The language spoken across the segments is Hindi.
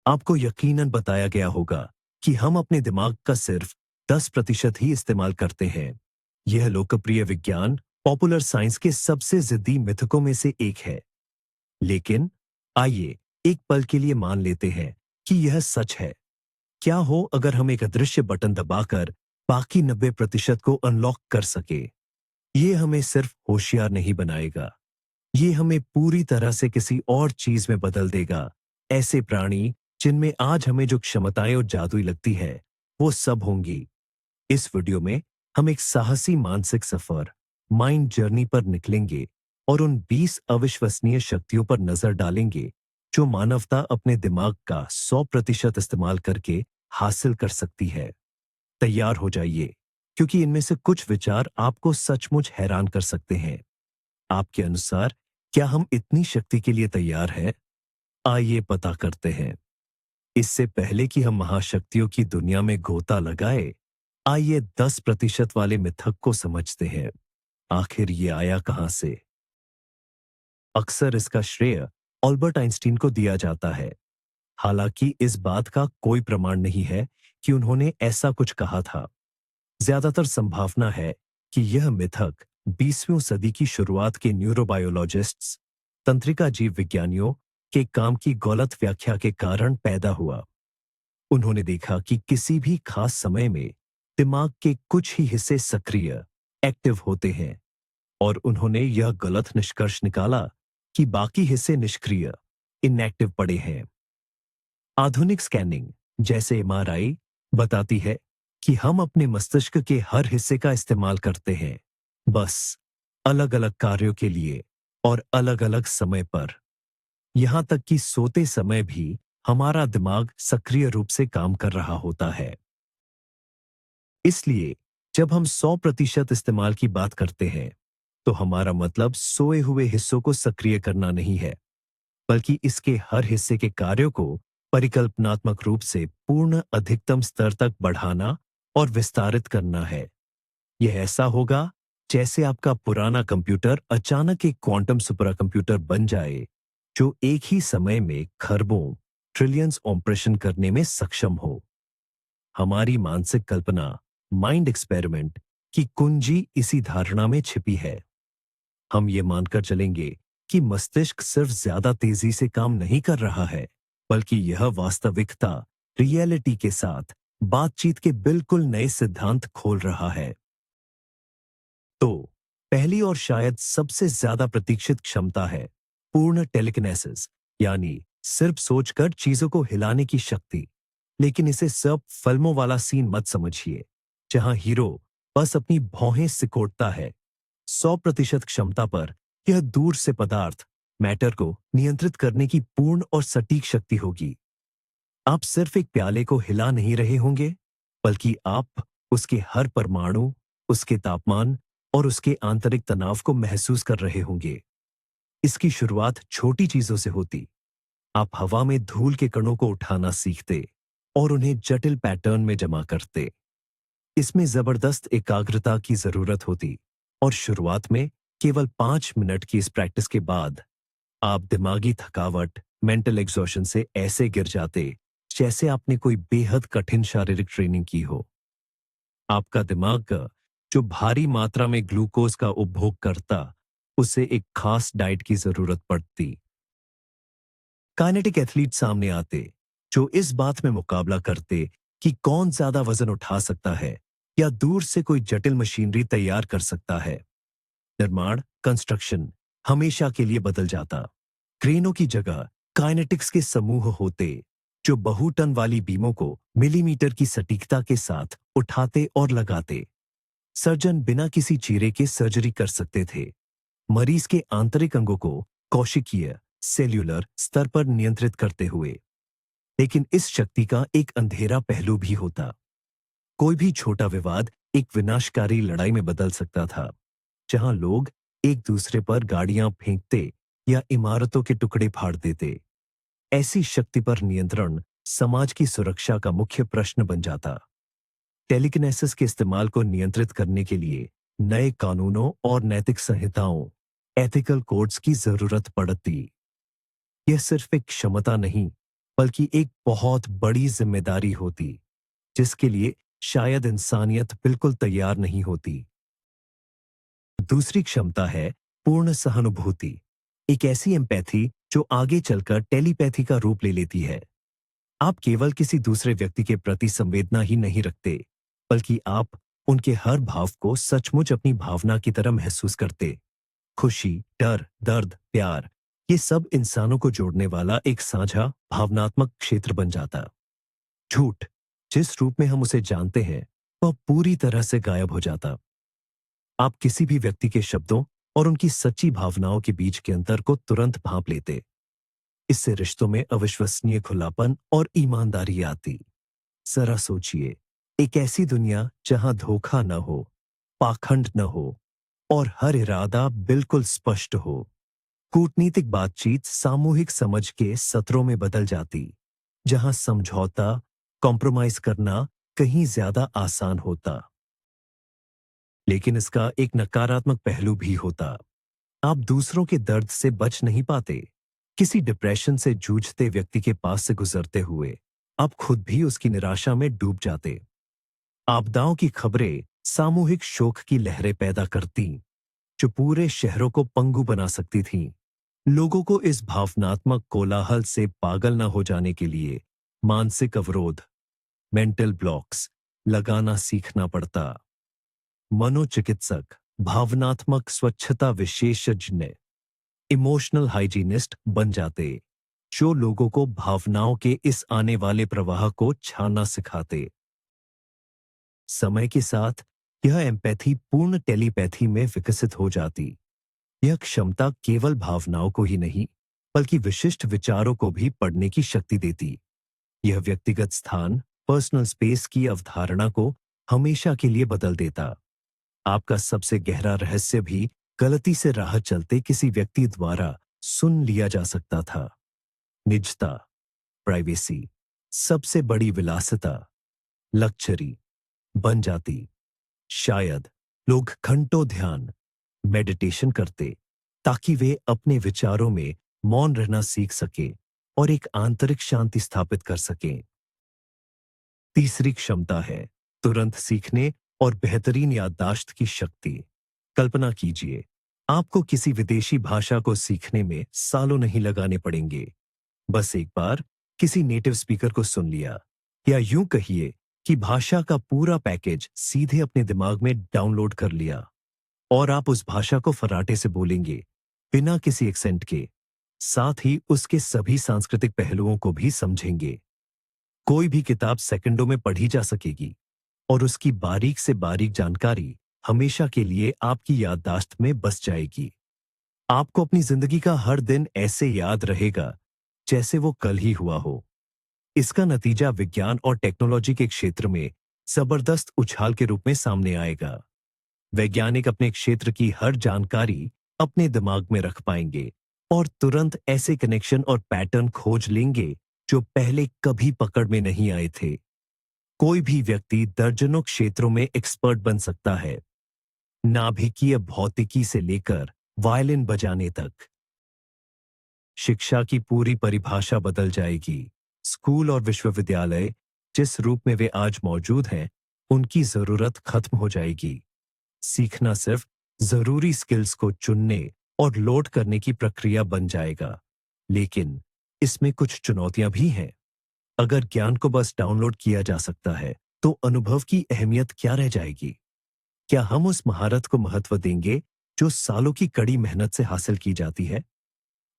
आपको यकीनन बताया गया होगा कि हम अपने दिमाग का सिर्फ 10% ही इस्तेमाल करते हैं। यह लोकप्रिय विज्ञान पॉपुलर साइंस के सबसे जिद्दी मिथकों में से एक है। लेकिन आइए एक पल के लिए मान लेते हैं कि यह सच है। क्या हो अगर हम एक अदृश्य बटन दबाकर बाकी 90% को अनलॉक कर सके? ये हमें सिर्फ होशियार नहीं बनाएगा, ये हमें पूरी तरह से किसी और चीज में बदल देगा। ऐसे प्राणी जिनमें आज हमें जो क्षमताएं और जादुई लगती है, वो सब होंगी। इस वीडियो में हम एक साहसी मानसिक सफर, माइंड जर्नी पर निकलेंगे और उन 20 अविश्वसनीय शक्तियों पर नजर डालेंगे जो मानवता अपने दिमाग का 100% इस्तेमाल करके हासिल कर सकती है। तैयार हो जाइए, क्योंकि इनमें से कुछ विचार आपको सचमुच हैरान कर सकते हैं। आपके अनुसार क्या हम इतनी शक्ति के लिए तैयार हैं? आइए पता करते हैं। इससे पहले कि हम महाशक्तियों की दुनिया में गोता लगाए, आइए 10% वाले मिथक को समझते हैं। आखिर ये आया कहां से? अक्सर इसका श्रेय अल्बर्ट आइंस्टीन को दिया जाता है। हालांकि इस बात का कोई प्रमाण नहीं है कि उन्होंने ऐसा कुछ कहा था। ज्यादातर संभावना है कि यह मिथक 20वीं सदी की शुरुआत के न्यूरोबायोलॉजिस्ट्स, तंत्रिका जीव विज्ञानियों के काम की गलत व्याख्या के कारण पैदा हुआ। उन्होंने देखा कि किसी भी खास समय में दिमाग के कुछ ही हिस्से सक्रिय, एक्टिव होते हैं, और उन्होंने यह गलत निष्कर्ष निकाला कि बाकी हिस्से निष्क्रिय, इनएक्टिव पड़े हैं। आधुनिक स्कैनिंग, जैसे एमआरआई, बताती है कि हम अपने मस्तिष्क के हर हिस्से का इस्तेमाल करते हैं, बस अलग अलग कार्यों के लिए और अलग अलग समय पर। यहां तक कि सोते समय भी हमारा दिमाग सक्रिय रूप से काम कर रहा होता है। इसलिए जब हम 100% इस्तेमाल की बात करते हैं, तो हमारा मतलब सोए हुए हिस्सों को सक्रिय करना नहीं है, बल्कि इसके हर हिस्से के कार्यों को परिकल्पनात्मक रूप से पूर्ण अधिकतम स्तर तक बढ़ाना और विस्तारित करना है। यह ऐसा होगा जैसे आपका पुराना कंप्यूटर अचानक एक क्वांटम सुपर कंप्यूटर बन जाए, जो एक ही समय में खरबों, ट्रिलियंस ऑपरेशन करने में सक्षम हो। हमारी मानसिक कल्पना, माइंड एक्सपेरिमेंट की कुंजी इसी धारणा में छिपी है। हम ये मानकर चलेंगे कि मस्तिष्क सिर्फ ज्यादा तेजी से काम नहीं कर रहा है, बल्कि यह वास्तविकता, रियलिटी के साथ बातचीत के बिल्कुल नए सिद्धांत खोल रहा है। तो पहली और शायद सबसे ज्यादा प्रतीक्षित क्षमता है पूर्ण टेलीकिनेसिस, यानी सिर्फ सोचकर चीजों को हिलाने की शक्ति। लेकिन इसे सब फिल्मों वाला सीन मत समझिए, जहां हीरो बस अपनी भौहें सिकोड़ता है। 100% क्षमता पर यह दूर से पदार्थ, मैटर को नियंत्रित करने की पूर्ण और सटीक शक्ति होगी। आप सिर्फ एक प्याले को हिला नहीं रहे होंगे, बल्कि आप उसके हर परमाणु, उसके तापमान और उसके आंतरिक तनाव को महसूस कर रहे होंगे। इसकी शुरुआत छोटी चीजों से होती। आप हवा में धूल के कणों को उठाना सीखते और उन्हें जटिल पैटर्न में जमा करते। इसमें जबरदस्त एकाग्रता की जरूरत होती, और शुरुआत में केवल 5 मिनट की इस प्रैक्टिस के बाद आप दिमागी थकावट, मेंटल एग्जॉशन से ऐसे गिर जाते जैसे आपने कोई बेहद कठिन शारीरिक ट्रेनिंग की हो। आपका दिमाग जो भारी मात्रा में ग्लूकोज का उपभोग करता, उसे एक खास डाइट की जरूरत पड़ती। काइनेटिक एथलीट सामने आते, जो इस बात में मुकाबला करते कि कौन ज्यादा वजन उठा सकता है या दूर से कोई जटिल मशीनरी तैयार कर सकता है। निर्माण, कंस्ट्रक्शन हमेशा के लिए बदल जाता। क्रेनों की जगह काइनेटिक्स के समूह होते, जो बहु टन वाली बीमों को मिलीमीटर की सटीकता के साथ उठाते और लगाते। सर्जन बिना किसी चीरे के सर्जरी कर सकते थे, मरीज के आंतरिक अंगों को कोशिकीय, सेल्यूलर स्तर पर नियंत्रित करते हुए। लेकिन इस शक्ति का एक अंधेरा पहलू भी होता। कोई भी छोटा विवाद एक विनाशकारी लड़ाई में बदल सकता था, जहां लोग एक दूसरे पर गाड़ियां फेंकते या इमारतों के टुकड़े फाड़ देते। ऐसी शक्ति पर नियंत्रण समाज की सुरक्षा का मुख्य प्रश्न बन जाता। टेलीकिनेसिस के इस्तेमाल को नियंत्रित करने के लिए नए कानूनों और नैतिक संहिताओं, एथिकल कोड्स की जरूरत पड़ती। यह सिर्फ एक क्षमता नहीं, बल्कि एक बहुत बड़ी जिम्मेदारी होती, जिसके लिए शायद इंसानियत बिल्कुल तैयार नहीं होती। दूसरी क्षमता है पूर्ण सहानुभूति, एक ऐसी एम्पैथी जो आगे चलकर टेलीपैथी का रूप ले लेती है। आप केवल किसी दूसरे व्यक्ति के प्रति संवेदना ही नहीं रखते, बल्कि आप उनके हर भाव को सचमुच अपनी भावना की तरह महसूस करते। खुशी, डर, दर्द, प्यार, ये सब इंसानों को जोड़ने वाला एक साझा भावनात्मक क्षेत्र बन जाता। झूठ, जिस रूप में हम उसे जानते हैं, वह पूरी तरह से गायब हो जाता। आप किसी भी व्यक्ति के शब्दों और उनकी सच्ची भावनाओं के बीच के अंतर को तुरंत भांप लेते। इससे रिश्तों में अविश्वसनीय खुलापन और ईमानदारी आती। जरा सोचिए, एक ऐसी दुनिया जहां धोखा न हो, पाखंड न हो और हर इरादा बिल्कुल स्पष्ट हो। कूटनीतिक बातचीत सामूहिक समझ के सत्रों में बदल जाती, जहां समझौता, कॉम्प्रोमाइज करना कहीं ज्यादा आसान होता। लेकिन इसका एक नकारात्मक पहलू भी होता। आप दूसरों के दर्द से बच नहीं पाते। किसी डिप्रेशन से जूझते व्यक्ति के पास से गुजरते हुए आप खुद भी उसकी निराशा में डूब जाते। आपदाओं की खबरें सामूहिक शोक की लहरें पैदा करती, जो पूरे शहरों को पंगु बना सकती थीं। लोगों को इस भावनात्मक कोलाहल से पागल न हो जाने के लिए मानसिक अवरोध, मेंटल ब्लॉक्स लगाना सीखना पड़ता। मनोचिकित्सक, भावनात्मक स्वच्छता विशेषज्ञ, इमोशनल हाइजीनिस्ट बन जाते, जो लोगों को भावनाओं के इस आने वाले प्रवाह को छाना सिखाते। समय के साथ यह एम्पैथी पूर्ण टेलीपैथी में विकसित हो जाती। यह क्षमता केवल भावनाओं को ही नहीं, बल्कि विशिष्ट विचारों को भी पढ़ने की शक्ति देती। यह व्यक्तिगत स्थान, पर्सनल स्पेस की अवधारणा को हमेशा के लिए बदल देता। आपका सबसे गहरा रहस्य भी गलती से राह चलते किसी व्यक्ति द्वारा सुन लिया जा सकता था। निजता, प्राइवेसी, सबसे बड़ी विलासिता, लक्जरी बन जाती। शायद लोग घंटों ध्यान, मेडिटेशन करते, ताकि वे अपने विचारों में मौन रहना सीख सके और एक आंतरिक शांति स्थापित कर सकें। तीसरी क्षमता है तुरंत सीखने और बेहतरीन याददाश्त की शक्ति। कल्पना कीजिए, आपको किसी विदेशी भाषा को सीखने में सालों नहीं लगाने पड़ेंगे। बस एक बार किसी नेटिव स्पीकर को सुन लिया, या यूं कहिए कि भाषा का पूरा पैकेज सीधे अपने दिमाग में डाउनलोड कर लिया, और आप उस भाषा को फर्राटे से बोलेंगे, बिना किसी एक्सेंट के। साथ ही उसके सभी सांस्कृतिक पहलुओं को भी समझेंगे। कोई भी किताब सेकंडों में पढ़ी जा सकेगी, और उसकी बारीक से बारीक जानकारी हमेशा के लिए आपकी याददाश्त में बस जाएगी। आपको अपनी जिंदगी का हर दिन ऐसे याद रहेगा जैसे वो कल ही हुआ हो। इसका नतीजा विज्ञान और टेक्नोलॉजी के क्षेत्र में जबरदस्त उछाल के रूप में सामने आएगा। वैज्ञानिक अपने क्षेत्र की हर जानकारी अपने दिमाग में रख पाएंगे और तुरंत ऐसे कनेक्शन और पैटर्न खोज लेंगे जो पहले कभी पकड़ में नहीं आए थे। कोई भी व्यक्ति दर्जनों क्षेत्रों में एक्सपर्ट बन सकता है, नाभिकीय भौतिकी से लेकर वायलिन बजाने तक। शिक्षा की पूरी परिभाषा बदल जाएगी। स्कूल और विश्वविद्यालय जिस रूप में वे आज मौजूद हैं, उनकी जरूरत खत्म हो जाएगी। सीखना सिर्फ जरूरी स्किल्स को चुनने और लोड करने की प्रक्रिया बन जाएगा। लेकिन इसमें कुछ चुनौतियां भी हैं। अगर ज्ञान को बस डाउनलोड किया जा सकता है, तो अनुभव की अहमियत क्या रह जाएगी? क्या हम उस महारत को महत्व देंगे जो सालों की कड़ी मेहनत से हासिल की जाती है?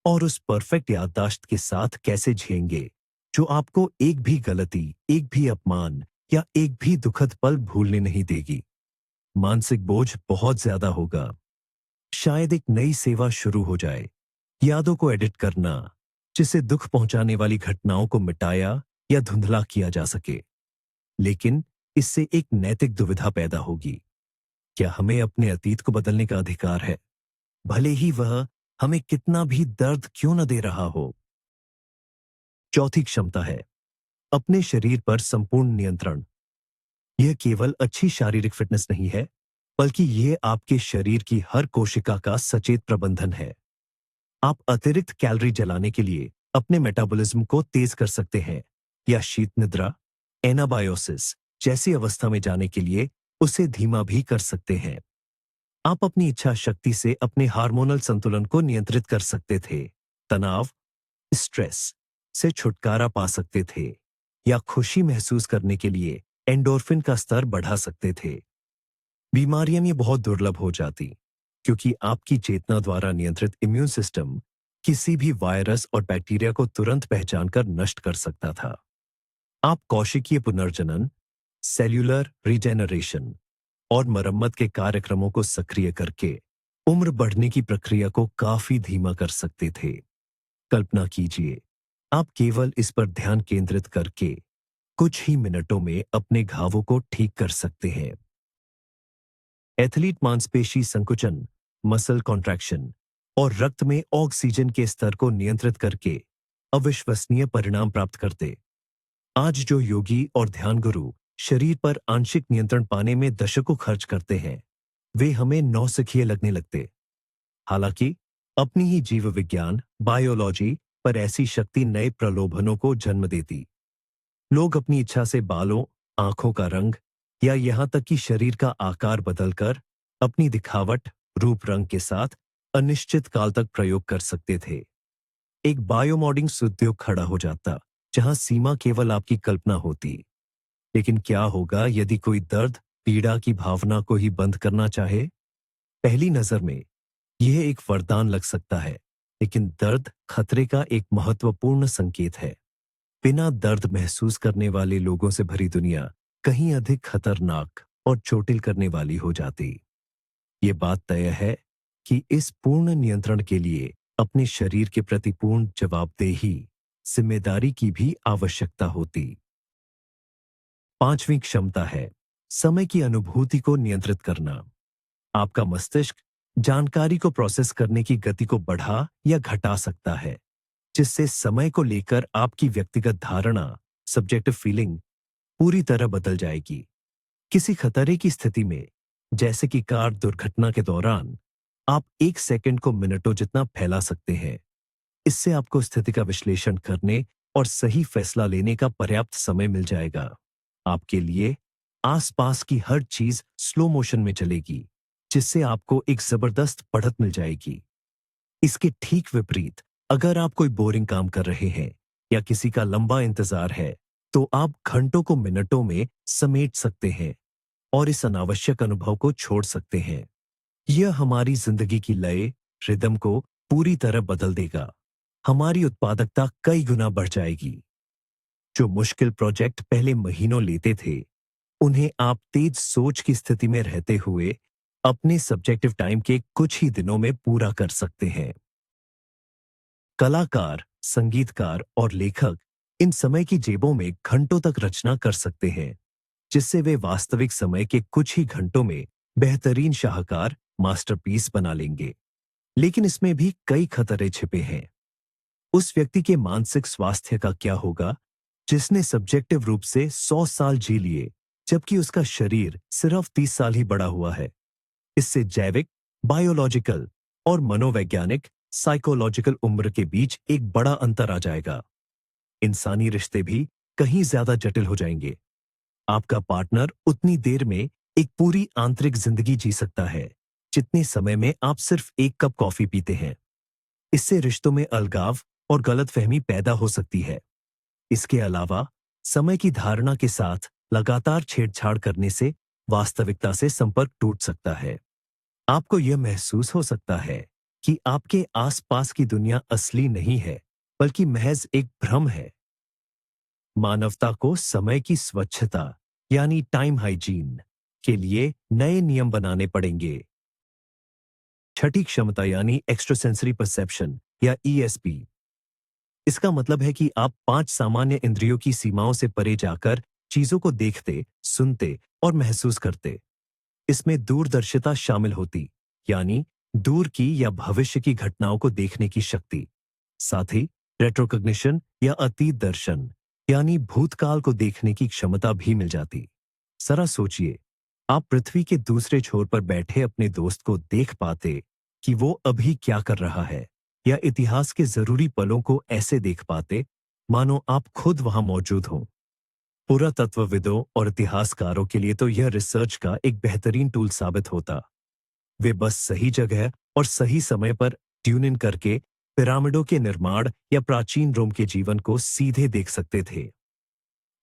और उस परफेक्ट याददाश्त के साथ कैसे झेलेंगे जो आपको एक भी गलती, एक भी अपमान या एक भी दुखद पल भूलने नहीं देगी? मानसिक बोझ बहुत ज्यादा होगा। शायद एक नई सेवा शुरू हो जाए, यादों को एडिट करना, जिससे दुख पहुंचाने वाली घटनाओं को मिटाया या धुंधला किया जा सके। लेकिन इससे एक नैतिक दुविधा पैदा होगी। क्या हमें अपने अतीत को बदलने का अधिकार है, भले ही वह हमें कितना भी दर्द क्यों न दे रहा हो? चौथी क्षमता है अपने शरीर पर संपूर्ण नियंत्रण। यह केवल अच्छी शारीरिक फिटनेस नहीं है, बल्कि यह आपके शरीर की हर कोशिका का सचेत प्रबंधन है। आप अतिरिक्त कैलोरी जलाने के लिए अपने मेटाबॉलिज्म को तेज कर सकते हैं या शीत निद्रा, एनाबायोसिस जैसी अवस्था में जाने के लिए उसे धीमा भी कर सकते हैं। आप अपनी इच्छा शक्ति से अपने हार्मोनल संतुलन को नियंत्रित कर सकते थे, तनाव, स्ट्रेस से छुटकारा पा सकते थे या खुशी महसूस करने के लिए एंडोर्फिन का स्तर बढ़ा सकते थे। बीमारियां ये बहुत दुर्लभ हो जाती क्योंकि आपकी चेतना द्वारा नियंत्रित इम्यून सिस्टम किसी भी वायरस और बैक्टीरिया को तुरंत पहचान कर नष्ट कर सकता था। आप कोशिकीय पुनर्जनन, सेल्यूलर रीजेनरेशन और मरम्मत के कार्यक्रमों को सक्रिय करके उम्र बढ़ने की प्रक्रिया को काफी धीमा कर सकते थे। कल्पना कीजिए, आप केवल इस पर ध्यान केंद्रित करके कुछ ही मिनटों में अपने घावों को ठीक कर सकते हैं। एथलीट मांसपेशी संकुचन, मसल कॉन्ट्रैक्शन और रक्त में ऑक्सीजन के स्तर को नियंत्रित करके अविश्वसनीय परिणाम प्राप्त करते। आज जो योगी और ध्यान गुरु शरीर पर आंशिक नियंत्रण पाने में दशकों खर्च करते हैं, वे हमें नौसिखिए लगने लगते। हालांकि अपनी ही जीव विज्ञान, बायोलॉजी पर ऐसी शक्ति नए प्रलोभनों को जन्म देती। लोग अपनी इच्छा से बालों, आंखों का रंग या यहां तक कि शरीर का आकार बदलकर अपनी दिखावट, रूप रंग के साथ अनिश्चित काल तक प्रयोग कर सकते थे। एक बायोमॉडिंग उद्योग खड़ा हो जाता जहां सीमा केवल आपकी कल्पना होती। लेकिन क्या होगा यदि कोई दर्द, पीड़ा की भावना को ही बंद करना चाहे? पहली नजर में यह एक वरदान लग सकता है, लेकिन दर्द खतरे का एक महत्वपूर्ण संकेत है। बिना दर्द महसूस करने वाले लोगों से भरी दुनिया कहीं अधिक खतरनाक और चोटिल करने वाली हो जाती। ये बात तय है कि इस पूर्ण नियंत्रण के लिए अपने शरीर के प्रति पूर्ण जवाबदेही, जिम्मेदारी की भी आवश्यकता होती। पांचवी क्षमता है समय की अनुभूति को नियंत्रित करना। आपका मस्तिष्क जानकारी को प्रोसेस करने की गति को बढ़ा या घटा सकता है, जिससे समय को लेकर आपकी व्यक्तिगत धारणा, सब्जेक्टिव फीलिंग पूरी तरह बदल जाएगी। किसी खतरे की स्थिति में, जैसे कि कार दुर्घटना के दौरान, आप 1 सेकंड को मिनटों जितना फैला सकते हैं। इससे आपको स्थिति का विश्लेषण करने और सही फैसला लेने का पर्याप्त समय मिल जाएगा। आपके लिए आसपास की हर चीज स्लो मोशन में चलेगी, जिससे आपको एक जबरदस्त बढ़त मिल जाएगी। इसके ठीक विपरीत, अगर आप कोई बोरिंग काम कर रहे हैं या किसी का लंबा इंतजार है, तो आप घंटों को मिनटों में समेट सकते हैं और इस अनावश्यक अनुभव को छोड़ सकते हैं। यह हमारी जिंदगी की लय, रिदम को पूरी तरह बदल देगा। हमारी उत्पादकता कई गुना बढ़ जाएगी। जो मुश्किल प्रोजेक्ट पहले महीनों लेते थे, उन्हें आप तेज सोच की स्थिति में रहते हुए अपने सब्जेक्टिव टाइम के कुछ ही दिनों में पूरा कर सकते हैं। कलाकार, संगीतकार और लेखक इन समय की जेबों में घंटों तक रचना कर सकते हैं, जिससे वे वास्तविक समय के कुछ ही घंटों में बेहतरीन शाहकार, मास्टरपीस बना लेंगे। लेकिन इसमें भी कई खतरे छिपे हैं। उस व्यक्ति के मानसिक स्वास्थ्य का क्या होगा जिसने सब्जेक्टिव रूप से 100 साल जी लिए, जबकि उसका शरीर सिर्फ 30 साल ही बड़ा हुआ है। इससे जैविक, बायोलॉजिकल और मनोवैज्ञानिक, साइकोलॉजिकल उम्र के बीच एक बड़ा अंतर आ जाएगा। इंसानी रिश्ते भी कहीं ज्यादा जटिल हो जाएंगे। आपका पार्टनर उतनी देर में एक पूरी आंतरिक जिंदगी जी सकता है जितने समय में आप सिर्फ 1 कप कॉफी पीते हैं। इससे रिश्तों में अलगाव और गलतफहमी पैदा हो सकती है। इसके अलावा समय की धारणा के साथ लगातार छेड़छाड़ करने से वास्तविकता से संपर्क टूट सकता है। आपको यह महसूस हो सकता है कि आपके आसपास की दुनिया असली नहीं है, बल्कि महज एक भ्रम है। मानवता को समय की स्वच्छता यानी टाइम हाइजीन के लिए नए नियम बनाने पड़ेंगे। छठी क्षमता यानी एक्स्ट्रासेंसरी परसेप्शन या ईएसपी। इसका मतलब है कि आप 5 सामान्य इंद्रियों की सीमाओं से परे जाकर चीजों को देखते, सुनते और महसूस करते। इसमें दूरदर्शिता शामिल होती, यानी दूर की या भविष्य की घटनाओं को देखने की शक्ति। साथ ही रेट्रोकॉग्निशन या अतीत दर्शन यानी भूतकाल को देखने की क्षमता भी मिल जाती। जरा सोचिए, आप पृथ्वी के दूसरे छोर पर बैठे अपने दोस्त को देख पाते कि वो अभी क्या कर रहा है, या इतिहास के जरूरी पलों को ऐसे देख पाते मानो आप खुद वहां मौजूद हों। पुरातत्वविदों और इतिहासकारों के लिए तो यह रिसर्च का एक बेहतरीन टूल साबित होता। वे बस सही जगह और सही समय पर ट्यून इन करके पिरामिडों के निर्माण या प्राचीन रोम के जीवन को सीधे देख सकते थे।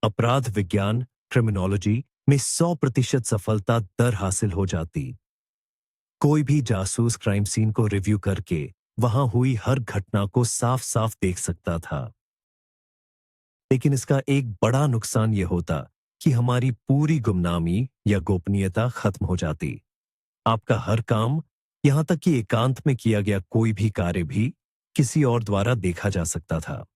अपराध विज्ञान क्रिमिनोलॉजी में 100% सफलता दर हासिल हो जाती। कोई भी जासूस क्राइम सीन को रिव्यू करके वहां हुई हर घटना को साफ साफ देख सकता था। लेकिन इसका एक बड़ा नुकसान यह होता कि हमारी पूरी गुमनामी या गोपनीयता खत्म हो जाती। आपका हर काम, यहां तक कि एकांत में किया गया कोई भी कार्य भी किसी और द्वारा देखा जा सकता था।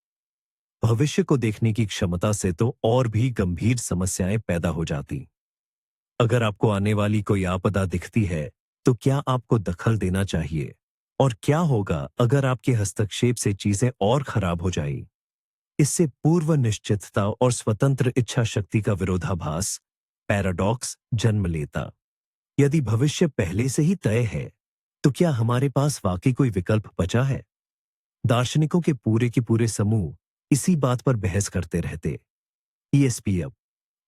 भविष्य को देखने की क्षमता से तो और भी गंभीर समस्याएं पैदा हो जाती। अगर आपको आने वाली कोई आपदा दिखती है, तो क्या आपको दखल देना चाहिए? और क्या होगा अगर आपके हस्तक्षेप से चीजें और खराब हो जाए? इससे पूर्व निश्चितता और स्वतंत्र इच्छा शक्ति का विरोधाभास, पैराडॉक्स, जन्म लेता। यदि भविष्य पहले से ही तय है, तो क्या हमारे पास वाकई कोई विकल्प बचा है? दार्शनिकों के पूरे समूह इसी बात पर बहस करते रहते। ईएसपीएफ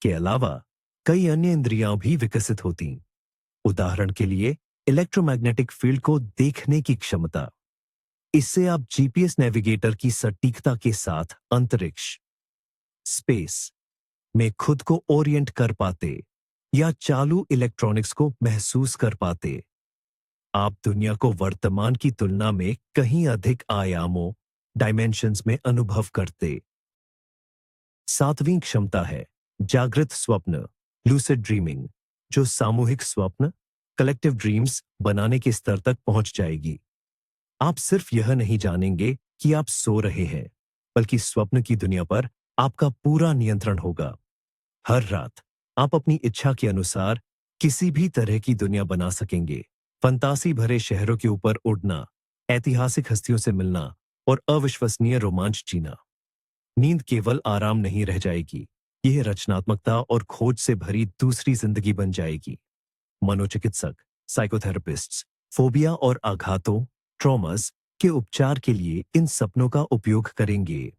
के अलावा कई अन्य इंद्रियां भी विकसित होती। उदाहरण के लिए इलेक्ट्रोमैग्नेटिक फील्ड को देखने की क्षमता। इससे आप जीपीएस नेविगेटर की सटीकता के साथ अंतरिक्ष, स्पेस में खुद को ओरिएंट कर पाते या चालू इलेक्ट्रॉनिक्स को महसूस कर पाते। आप दुनिया को वर्तमान की तुलना में कहीं अधिक आयामों, डायमेंशंस में अनुभव करते। सातवीं क्षमता है जागृत स्वप्न, लूसिड ड्रीमिंग, जो सामूहिक स्वप्न, कलेक्टिव ड्रीम्स बनाने के स्तर तक पहुंच जाएगी। आप सिर्फ यह नहीं जानेंगे कि आप सो रहे हैं, बल्कि स्वप्न की दुनिया पर आपका पूरा नियंत्रण होगा। हर रात आप अपनी इच्छा के अनुसार किसी भी तरह की दुनिया बना सकेंगे। फंतासी भरे शहरों के ऊपर उड़ना, ऐतिहासिक हस्तियों से मिलना और अविश्वसनीय रोमांच जीना। नींद केवल आराम नहीं रह जाएगी, यह रचनात्मकता और खोज से भरी दूसरी जिंदगी बन जाएगी। मनोचिकित्सक, साइकोथेरेपिस्ट्स फोबिया और आघातों, ट्रॉमास के उपचार के लिए इन सपनों का उपयोग करेंगे।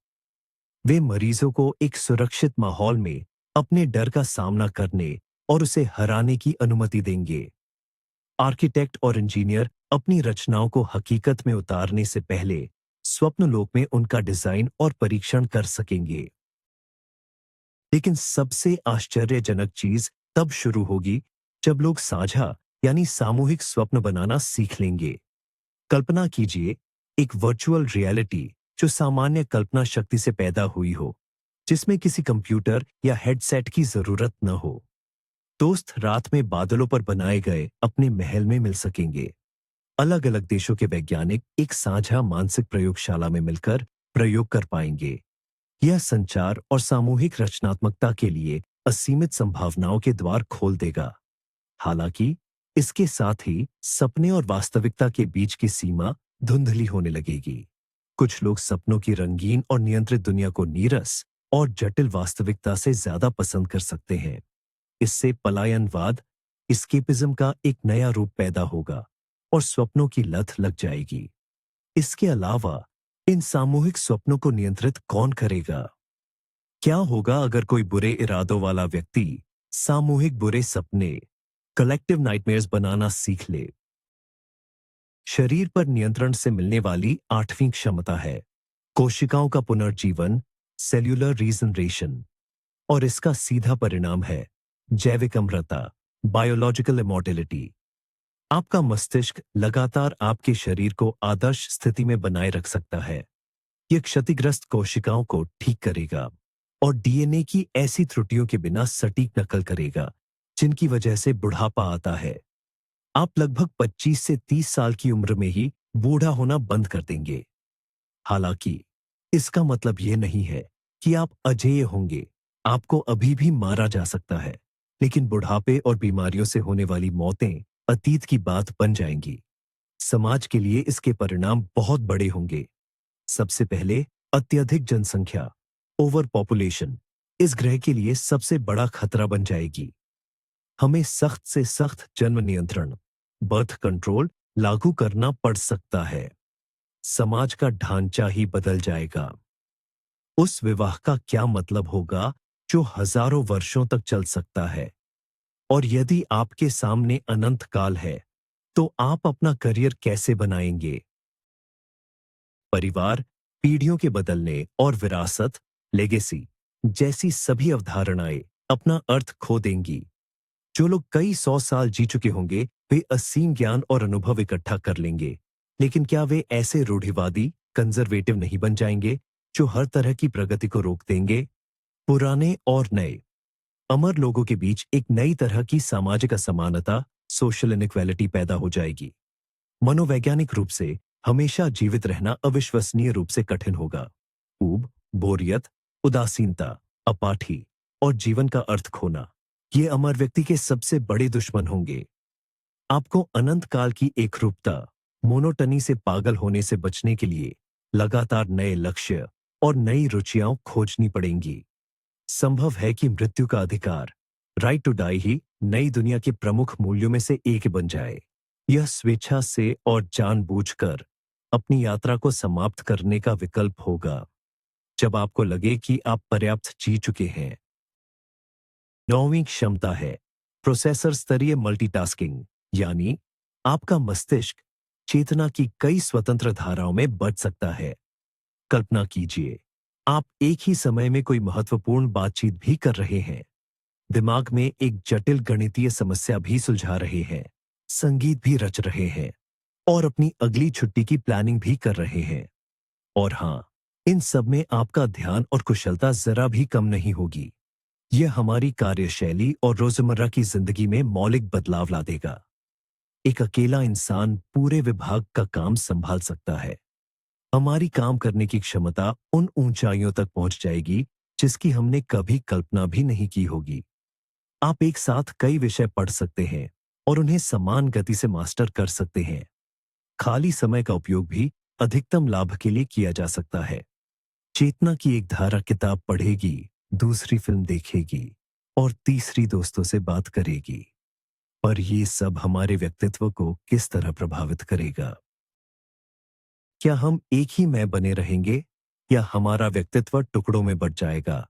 वे मरीजों को एक सुरक्षित माहौल में अपने डर का सामना करने और उसे हराने की अनुमति देंगे। आर्किटेक्ट और इंजीनियर अपनी रचनाओं को हकीकत में उतारने से पहले स्वप्न लोक में उनका डिजाइन और परीक्षण कर सकेंगे। लेकिन सबसे आश्चर्यजनक चीज तब शुरू होगी जब लोग साझा यानी सामूहिक स्वप्न बनाना सीख लेंगे। कल्पना कीजिए एक वर्चुअल रियलिटी जो सामान्य कल्पना शक्ति से पैदा हुई हो, जिसमें किसी कंप्यूटर या हेडसेट की जरूरत न हो। दोस्त रात में बादलों पर बनाए गए अपने महल में मिल सकेंगे। अलग अलग देशों के वैज्ञानिक एक साझा मानसिक प्रयोगशाला में मिलकर प्रयोग कर पाएंगे। यह संचार और सामूहिक रचनात्मकता के लिए असीमित संभावनाओं के द्वार खोल देगा। हालांकि इसके साथ ही सपने और वास्तविकता के बीच की सीमा धुंधली होने लगेगी। कुछ लोग सपनों की रंगीन और नियंत्रित दुनिया को नीरस और जटिल वास्तविकता से ज्यादा पसंद कर सकते हैं। इससे पलायनवाद, एस्केपिज्म का एक नया रूप पैदा होगा और स्वप्नों की लत लग जाएगी। इसके अलावा इन सामूहिक स्वप्नों को नियंत्रित कौन करेगा? क्या होगा अगर कोई बुरे इरादों वाला व्यक्ति सामूहिक बुरे सपने, कलेक्टिव नाइटमेयर्स बनाना सीख ले? शरीर पर नियंत्रण से मिलने वाली आठवीं क्षमता है कोशिकाओं का पुनर्जीवन, सेल्यूलर रीजनरेशन, और इसका सीधा परिणाम है जैविक अमरता, बायोलॉजिकल इमॉर्टेलिटी। आपका मस्तिष्क लगातार आपके शरीर को आदर्श स्थिति में बनाए रख सकता है। यह क्षतिग्रस्त कोशिकाओं को ठीक करेगा और डीएनए की ऐसी त्रुटियों के बिना सटीक नकल करेगा जिनकी वजह से बुढ़ापा आता है। आप लगभग 25 से 30 साल की उम्र में ही बूढ़ा होना बंद कर देंगे। हालांकि इसका मतलब यह नहीं है कि आप अजेय होंगे। आपको अभी भी मारा जा सकता है, लेकिन बुढ़ापे और बीमारियों से होने वाली मौतें अतीत की बात बन जाएंगी। समाज के लिए इसके परिणाम बहुत बड़े होंगे। सबसे पहले अत्यधिक जनसंख्या, ओवर पॉपुलेशन, इस ग्रह के लिए सबसे बड़ा खतरा बन जाएगी। हमें सख्त से सख्त जन्म नियंत्रण, बर्थ कंट्रोल लागू करना पड़ सकता है। समाज का ढांचा ही बदल जाएगा। उस विवाह का क्या मतलब होगा जो हजारों वर्षों तक चल सकता है? और यदि आपके सामने अनंत काल है, तो आप अपना करियर कैसे बनाएंगे? परिवार, पीढ़ियों के बदलने और विरासत, लेगेसी जैसी सभी अवधारणाएं अपना अर्थ खो देंगी। जो लोग कई 100 साल जी चुके होंगे, वे असीम ज्ञान और अनुभव इकट्ठा कर लेंगे। लेकिन क्या वे ऐसे रूढ़िवादी, कंजर्वेटिव नहीं बन जाएंगे जो हर तरह की प्रगति को रोक देंगे? पुराने और नए अमर लोगों के बीच एक नई तरह की सामाजिक असमानता, सोशल इनइक्वालिटी पैदा हो जाएगी। मनोवैज्ञानिक रूप से हमेशा जीवित रहना अविश्वसनीय रूप से कठिन होगा। ऊब, बोरियत, उदासीनता, अपाठी और जीवन का अर्थ खोना, ये अमर व्यक्ति के सबसे बड़े दुश्मन होंगे। आपको अनंत काल की एकरूपता, मोनोटनी से पागल होने से बचने के लिए लगातार नए लक्ष्य और नई रुचियां खोजनी पड़ेंगी। संभव है कि मृत्यु का अधिकार, राइट टू डाई, ही नई दुनिया के प्रमुख मूल्यों में से एक बन जाए। यह स्वेच्छा से और जानबूझकर अपनी यात्रा को समाप्त करने का विकल्प होगा, जब आपको लगे कि आप पर्याप्त जी चुके हैं। 9वीं क्षमता है प्रोसेसर स्तरीय मल्टीटास्किंग, यानी आपका मस्तिष्क चेतना की कई स्वतंत्र धाराओं में बच सकता है। कल्पना कीजिए, आप एक ही समय में कोई महत्वपूर्ण बातचीत भी कर रहे हैं, दिमाग में एक जटिल गणितीय समस्या भी सुलझा रहे हैं, संगीत भी रच रहे हैं और अपनी अगली छुट्टी की प्लानिंग भी कर रहे हैं। और हाँ, इन सब में आपका ध्यान और कुशलता जरा भी कम नहीं होगी। यह हमारी कार्यशैली और रोजमर्रा की जिंदगी में मौलिक बदलाव ला देगा। एक अकेला इंसान पूरे विभाग का काम संभाल सकता है। हमारी काम करने की क्षमता उन ऊंचाइयों तक पहुंच जाएगी जिसकी हमने कभी कल्पना भी नहीं की होगी। आप एक साथ कई विषय पढ़ सकते हैं और उन्हें समान गति से मास्टर कर सकते हैं। खाली समय का उपयोग भी अधिकतम लाभ के लिए किया जा सकता है। चेतना की एक धारा किताब पढ़ेगी, दूसरी फिल्म देखेगी और तीसरी दोस्तों से बात करेगी। पर ये सब हमारे व्यक्तित्व को किस तरह प्रभावित करेगा? क्या हम एक ही मैं बने रहेंगे या हमारा व्यक्तित्व टुकड़ों में बट जाएगा?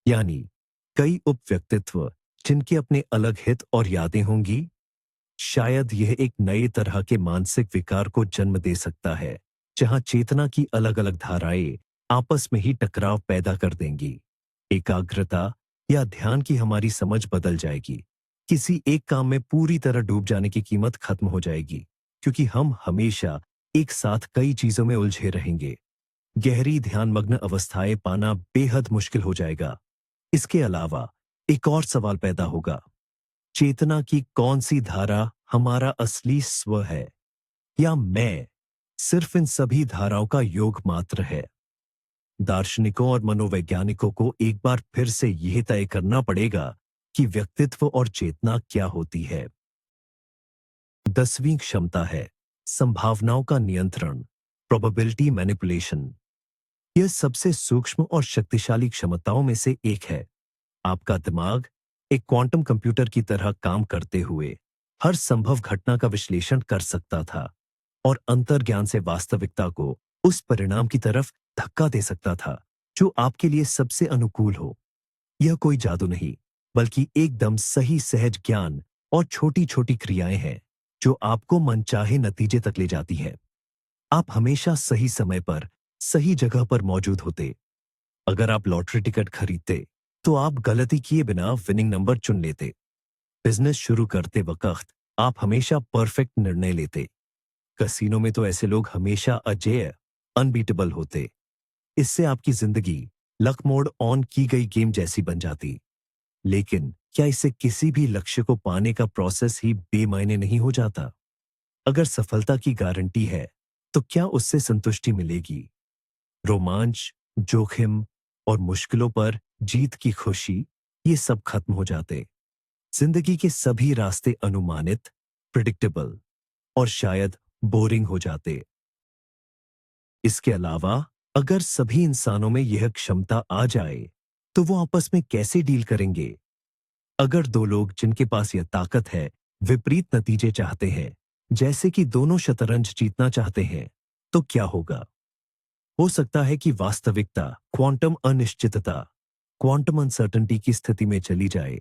यानी कई उप व्यक्तित्व जिनके अपने अलग हित और यादें होंगी। शायद यह एक नए तरह के मानसिक विकार को जन्म दे सकता है, जहां चेतना की अलग अलग धाराएं आपस में ही टकराव पैदा कर देंगी। एकाग्रता या ध्यान की हमारी समझ बदल जाएगी। किसी एक काम में पूरी तरह डूब जाने की कीमत खत्म हो जाएगी, क्योंकि हम हमेशा एक साथ कई चीजों में उलझे रहेंगे। गहरी ध्यानमग्न अवस्थाएं पाना बेहद मुश्किल हो जाएगा। इसके अलावा एक और सवाल पैदा होगा, चेतना की कौन सी धारा हमारा असली स्व है, या मैं सिर्फ इन सभी धाराओं का योग मात्र है? दार्शनिकों और मनोवैज्ञानिकों को एक बार फिर से यह तय करना पड़ेगा कि व्यक्तित्व और चेतना क्या होती है। 10वीं क्षमता है संभावनाओं का नियंत्रण, प्रोबेबिलिटी मैनिपुलेशन। यह सबसे सूक्ष्म और शक्तिशाली क्षमताओं में से एक है। आपका दिमाग एक क्वांटम कंप्यूटर की तरह काम करते हुए हर संभव घटना का विश्लेषण कर सकता था और अंतर्ज्ञान से वास्तविकता को उस परिणाम की तरफ धक्का दे सकता था जो आपके लिए सबसे अनुकूल हो। यह कोई जादू नहीं, बल्कि एकदम सही सहज ज्ञान और छोटी छोटी क्रियाएं हैं जो आपको मनचाहे नतीजे तक ले जाती हैं। आप हमेशा सही समय पर, सही जगह पर मौजूद होते। अगर आप लॉटरी टिकट खरीदते, तो आप गलती किए बिना विनिंग नंबर चुन लेते। बिजनेस शुरू करते वक्त आप हमेशा परफेक्ट निर्णय लेते। कसीनो में तो ऐसे लोग हमेशा अजेय, अनबीटेबल होते। इससे आपकी जिंदगी लक मोड ऑन की गई गेम जैसी बन जाती। लेकिन क्या इससे किसी भी लक्ष्य को पाने का प्रोसेस ही बेमायने नहीं हो जाता? अगर सफलता की गारंटी है, तो क्या उससे संतुष्टि मिलेगी? रोमांच, जोखिम और मुश्किलों पर जीत की खुशी, ये सब खत्म हो जाते। जिंदगी के सभी रास्ते अनुमानित, प्रिडिक्टेबल और शायद बोरिंग हो जाते। इसके अलावा अगर सभी इंसानों में यह क्षमता आ जाए, तो वो आपस में कैसे डील करेंगे? अगर दो लोग जिनके पास यह ताकत है विपरीत नतीजे चाहते हैं, जैसे कि दोनों शतरंज जीतना चाहते हैं, तो क्या होगा? हो सकता है कि वास्तविकता क्वांटम अनिश्चितता, क्वांटम अनसर्टेनिटी की स्थिति में चली जाए,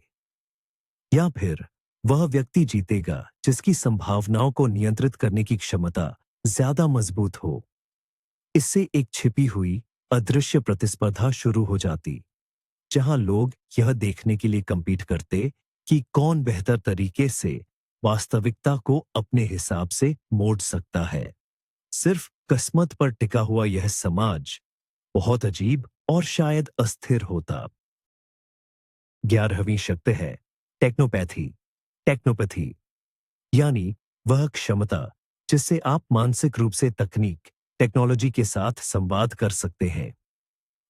या फिर वह व्यक्ति जीतेगा जिसकी संभावनाओं को नियंत्रित करने की क्षमता ज्यादा मजबूत हो। इससे एक छिपी हुई अदृश्य प्रतिस्पर्धा शुरू हो जाती, जहां लोग यह देखने के लिए compete करते कि कौन बेहतर तरीके से वास्तविकता को अपने हिसाब से मोड़ सकता है। सिर्फ किस्मत पर टिका हुआ यह समाज बहुत अजीब और शायद अस्थिर होता। 11वीं शक्ति है टेक्नोपैथी। टेक्नोपैथी यानी वह क्षमता जिससे आप मानसिक रूप से तकनीक, टेक्नोलॉजी के साथ संवाद कर सकते हैं।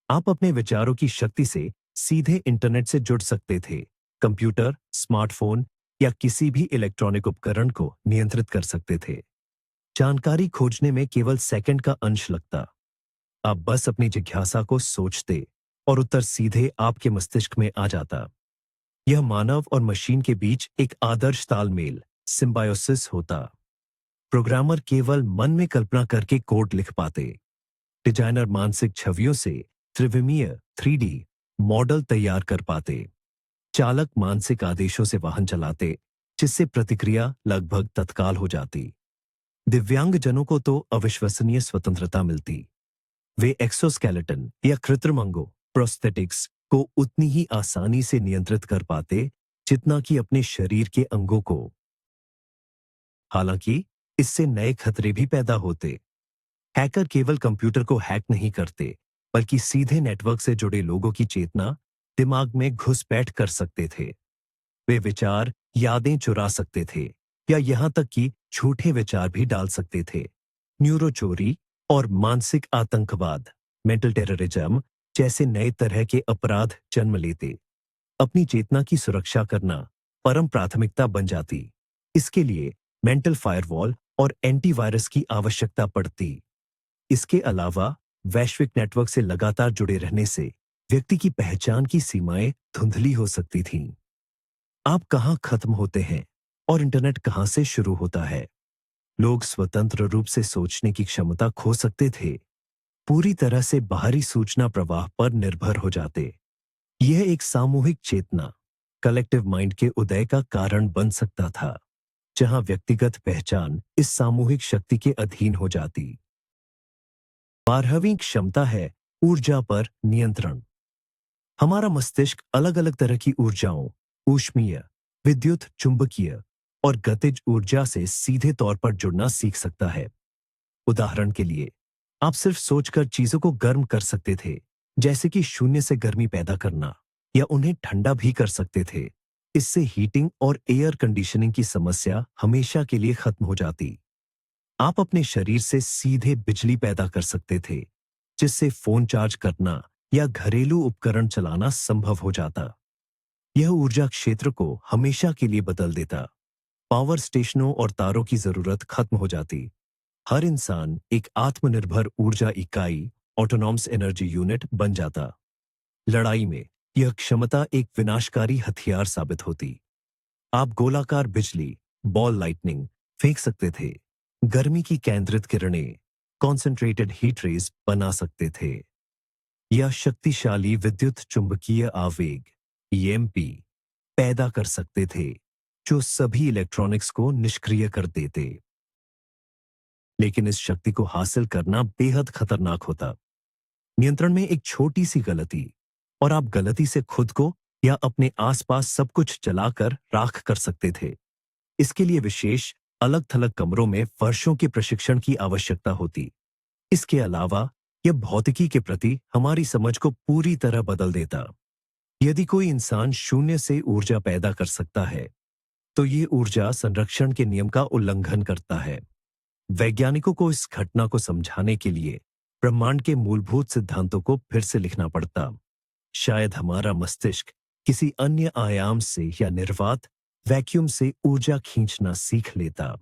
आप अपने विचारों की शक्ति से सीधे इंटरनेट से जुड़ सकते थे, कंप्यूटर, स्मार्टफोन या किसी भी इलेक्ट्रॉनिक उपकरण को नियंत्रित कर सकते थे। जानकारी खोजने में केवल सेकंड का अंश लगता। आप बस अपनी जिज्ञासा को सोचते और उत्तर सीधे आपके मस्तिष्क में आ जाता। यह मानव और मशीन के बीच एक आदर्श तालमेल, सिम्बायोसिस होता। प्रोग्रामर केवल मन में कल्पना करके कोड लिख पाते। डिजाइनर मानसिक छवियों से त्रिविमीय 3D मॉडल तैयार कर पाते। चालक मानसिक आदेशों से वाहन चलाते, जिससे प्रतिक्रिया लगभग तत्काल हो जाती। दिव्यांगजनों को तो अविश्वसनीय स्वतंत्रता मिलती। वे एक्सोस्केलेटन या कृत्रिम अंगों, प्रोस्थेटिक्स को उतनी ही आसानी से नियंत्रित कर पाते जितना कि अपने शरीर के अंगों को। हालांकि इससे नए खतरे भी पैदा होते। हैकर केवल कंप्यूटर को हैक नहीं करते, बल्कि सीधे नेटवर्क से जुड़े लोगों की चेतना दिमाग में घुसपैठ कर सकते थे। वे विचार, यादें चुरा सकते थे या यहां तक कि झूठे विचार भी डाल सकते थे। न्यूरो चोरी और मानसिक आतंकवाद, मेंटल टेररिज्म जैसे नए तरह के अपराध जन्म लेते। अपनी चेतना की सुरक्षा करना परम प्राथमिकता बन जाती। इसके लिए मेंटल फायरवॉल और एंटीवायरस की आवश्यकता पड़ती। इसके अलावा वैश्विक नेटवर्क से लगातार जुड़े रहने से व्यक्ति की पहचान की सीमाएं धुंधली हो सकती थीं। आप कहां खत्म होते हैं और इंटरनेट कहां से शुरू होता है? लोग स्वतंत्र रूप से सोचने की क्षमता खो सकते थे, पूरी तरह से बाहरी सूचना प्रवाह पर निर्भर हो जाते। यह एक सामूहिक चेतना, कलेक्टिव माइंड के उदय का कारण बन सकता था, जहां व्यक्तिगत पहचान इस सामूहिक शक्ति के अधीन हो जाती। 12वीं क्षमता है ऊर्जा पर नियंत्रण। हमारा मस्तिष्क अलग अलग तरह की ऊर्जाओं, ऊष्मीय, विद्युत चुंबकीय और गतिज ऊर्जा से सीधे तौर पर जुड़ना सीख सकता है। उदाहरण के लिए, आप सिर्फ सोचकर चीजों को गर्म कर सकते थे, जैसे कि शून्य से गर्मी पैदा करना, या उन्हें ठंडा भी कर सकते थे। इससे हीटिंग और एयर कंडीशनिंग की समस्या हमेशा के लिए खत्म हो जाती। आप अपने शरीर से सीधे बिजली पैदा कर सकते थे, जिससे फोन चार्ज करना या घरेलू उपकरण चलाना संभव हो जाता। यह ऊर्जा क्षेत्र को हमेशा के लिए बदल देता। पावर स्टेशनों और तारों की जरूरत खत्म हो जाती। हर इंसान एक आत्मनिर्भर ऊर्जा इकाई, ऑटोनॉमस एनर्जी यूनिट बन जाता। लड़ाई में यह क्षमता एक विनाशकारी हथियार साबित होती। आप गोलाकार बिजली, बॉल लाइटनिंग फेंक सकते थे, गर्मी की केंद्रित किरणें, कॉन्सेंट्रेटेड हीट रेज बना सकते थे, या शक्तिशाली विद्युत चुंबकीय आवेग, ईएमपी पैदा कर सकते थे, जो सभी इलेक्ट्रॉनिक्स को निष्क्रिय कर देते। लेकिन इस शक्ति को हासिल करना बेहद खतरनाक होता। नियंत्रण में एक छोटी सी गलती और आप गलती से खुद को या अपने आसपास सब कुछ जलाकर राख कर सकते थे। इसके लिए विशेष अलग-थलग कमरों में वर्षों के प्रशिक्षण की आवश्यकता होती। इसके अलावा यह भौतिकी के प्रति हमारी समझ को पूरी तरह बदल देता। यदि कोई इंसान शून्य से ऊर्जा पैदा कर सकता है, तो ये ऊर्जा संरक्षण के नियम का उल्लंघन करता है। वैज्ञानिकों को इस घटना को समझाने के लिए ब्रह्मांड के मूलभूत सिद्धांतों को फिर से लिखना पड़ता। शायद हमारा मस्तिष्क किसी अन्य आयाम से या निर्वात वैक्यूम से ऊर्जा खींचना सीख लेता।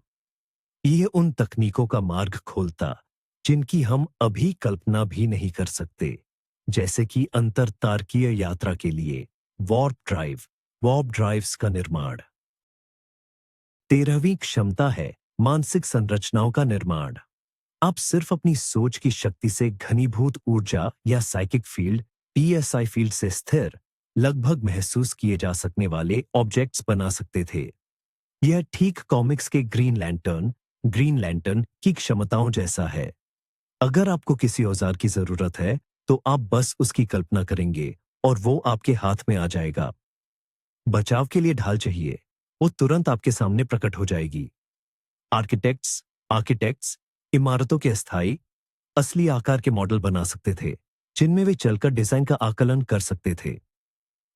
यह उन तकनीकों का मार्ग खोलता जिनकी हम अभी कल्पना भी नहीं कर सकते, जैसे कि अंतरतारकीय यात्रा के लिए वॉर्प ड्राइव्स का निर्माण। 13वीं क्षमता है मानसिक संरचनाओं का निर्माण। आप सिर्फ अपनी सोच की शक्ति से घनीभूत ऊर्जा या साइकिक फील्ड पीएसआई फील्ड से स्थिर, लगभग महसूस किए जा सकने वाले ऑब्जेक्ट्स बना सकते थे। यह ठीक कॉमिक्स के ग्रीन लैंटर्न की क्षमताओं जैसा है। अगर आपको किसी औजार की जरूरत है, तो आप बस उसकी कल्पना करेंगे और वो आपके हाथ में आ जाएगा। बचाव के लिए ढाल चाहिए, वो तुरंत आपके सामने प्रकट हो जाएगी। आर्किटेक्ट्स इमारतों के अस्थायी, असली आकार के मॉडल बना सकते थे, जिनमें वे चलकर डिजाइन का आकलन कर सकते थे।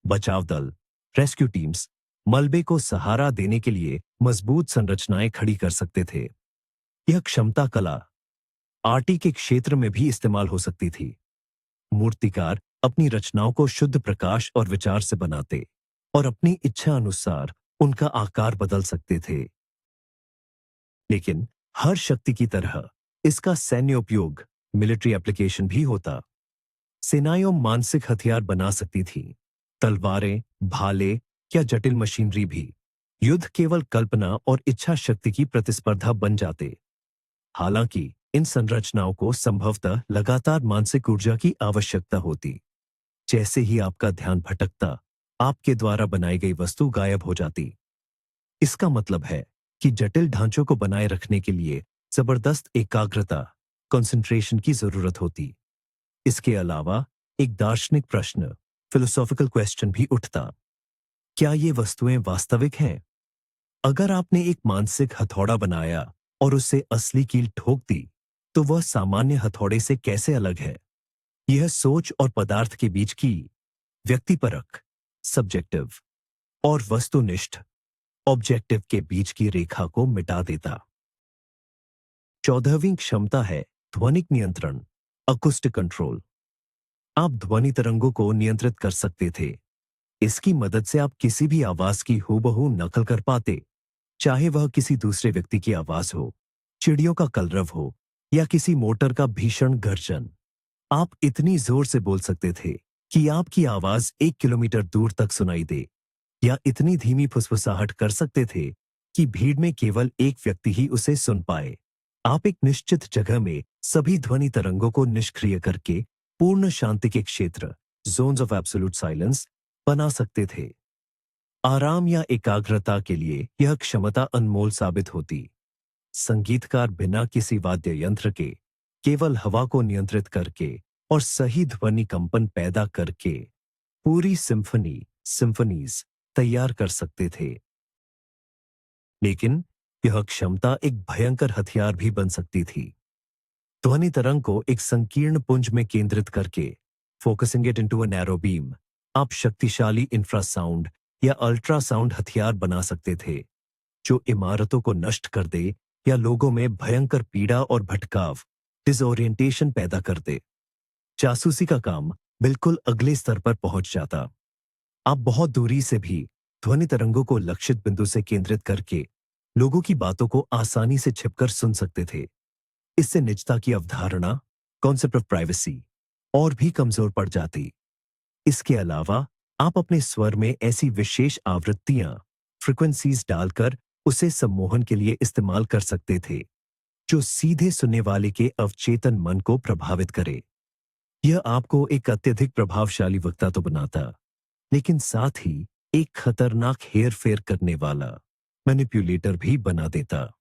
बचाव दल, रेस्क्यू टीम्स मलबे को सहारा देने के लिए मजबूत संरचनाएं खड़ी कर सकते थे। यह क्षमता कला, आर्टी के क्षेत्र में भी इस्तेमाल हो सकती थी। मूर्तिकार अपनी रचनाओं को शुद्ध प्रकाश और विचार से बनाते और अपनी इच्छा अनुसार उनका आकार बदल सकते थे। लेकिन हर शक्ति की तरह इसका सैन्य उपयोग, मिलिट्री एप्लीकेशन भी होता। सेनाएं मानसिक हथियार बना सकती थीं, तलवारें, भाले या जटिल मशीनरी भी। युद्ध केवल कल्पना और इच्छा शक्ति की प्रतिस्पर्धा बन जाते। हालांकि इन संरचनाओं को संभवतः लगातार मानसिक ऊर्जा की आवश्यकता होती। जैसे ही आपका ध्यान भटकता, आपके द्वारा बनाई गई वस्तु गायब हो जाती। इसका मतलब है कि जटिल ढांचों को बनाए रखने के लिए जबरदस्त एकाग्रता, कंसंट्रेशन की जरूरत होती। इसके अलावा एक दार्शनिक प्रश्न, फिलोसॉफिकल क्वेश्चन भी उठता। क्या ये वस्तुएं वास्तविक हैं? अगर आपने एक मानसिक हथौड़ा बनाया और उससे असली कील ठोक दी, तो वह सामान्य हथौड़े से कैसे अलग है? यह सोच और पदार्थ के बीच की व्यक्तिपरक, सब्जेक्टिव, और वस्तुनिष्ठ, ऑब्जेक्टिव के बीच की रेखा को मिटा देता। 14वीं क्षमता है ध्वनिक नियंत्रण, अकुस्टिक कंट्रोल। आप ध्वनि तरंगों को नियंत्रित कर सकते थे। इसकी मदद से आप किसी भी आवाज की हूबहू नकल कर पाते, चाहे वह किसी दूसरे व्यक्ति की आवाज हो, चिड़ियों का कलरव हो या किसी मोटर का भीषण गर्जन। आप इतनी जोर से बोल सकते थे कि आपकी आवाज 1 किलोमीटर दूर तक सुनाई दे, या इतनी धीमी फुसफुसाहट कर सकते थे कि भीड़ में केवल एक व्यक्ति ही उसे सुन पाए। आप एक निश्चित जगह में सभी ध्वनि तरंगों को निष्क्रिय करके पूर्ण शांति के क्षेत्र, जोन्स ऑफ एब्सोल्यूट साइलेंस, बना सकते थे। आराम या एकाग्रता के लिए यह क्षमता अनमोल साबित होती। संगीतकार बिना किसी वाद्य यंत्र के, केवल हवा को नियंत्रित करके और सही ध्वनि कंपन पैदा करके पूरी सिम्फनीज तैयार कर सकते थे। लेकिन यह क्षमता एक भयंकर हथियार भी बन सकती थी। ध्वनि तरंग को एक संकीर्ण पुंज में केंद्रित करके, focusing it into a narrow beam, आप शक्तिशाली इंफ्रासाउंड या अल्ट्रासाउंड हथियार बना सकते थे, जो इमारतों को नष्ट कर दे या लोगों में भयंकर पीड़ा और भटकाव, डिसोरिएंटेशन पैदा कर दे। जासूसी का काम बिल्कुल अगले स्तर पर पहुंच जाता। आप बहुत दूरी से भी ध्वनि तरंगों को लक्षित बिंदु से केंद्रित करके लोगों की बातों को आसानी से छिपकर सुन सकते थे। इससे निजता की अवधारणा, कॉन्सेप्ट ऑफ प्राइवेसी, और भी कमजोर पड़ जाती। इसके अलावा आप अपने स्वर में ऐसी विशेष आवृत्तियां, फ्रीक्वेंसीज डालकर उसे सम्मोहन के लिए इस्तेमाल कर सकते थे, जो सीधे सुनने वाले के अवचेतन मन को प्रभावित करे। यह आपको एक अत्यधिक प्रभावशाली वक्ता तो बनाता, लेकिन साथ ही एक खतरनाक हेरफेर करने वाला मैनिपुलेटर भी बना देता।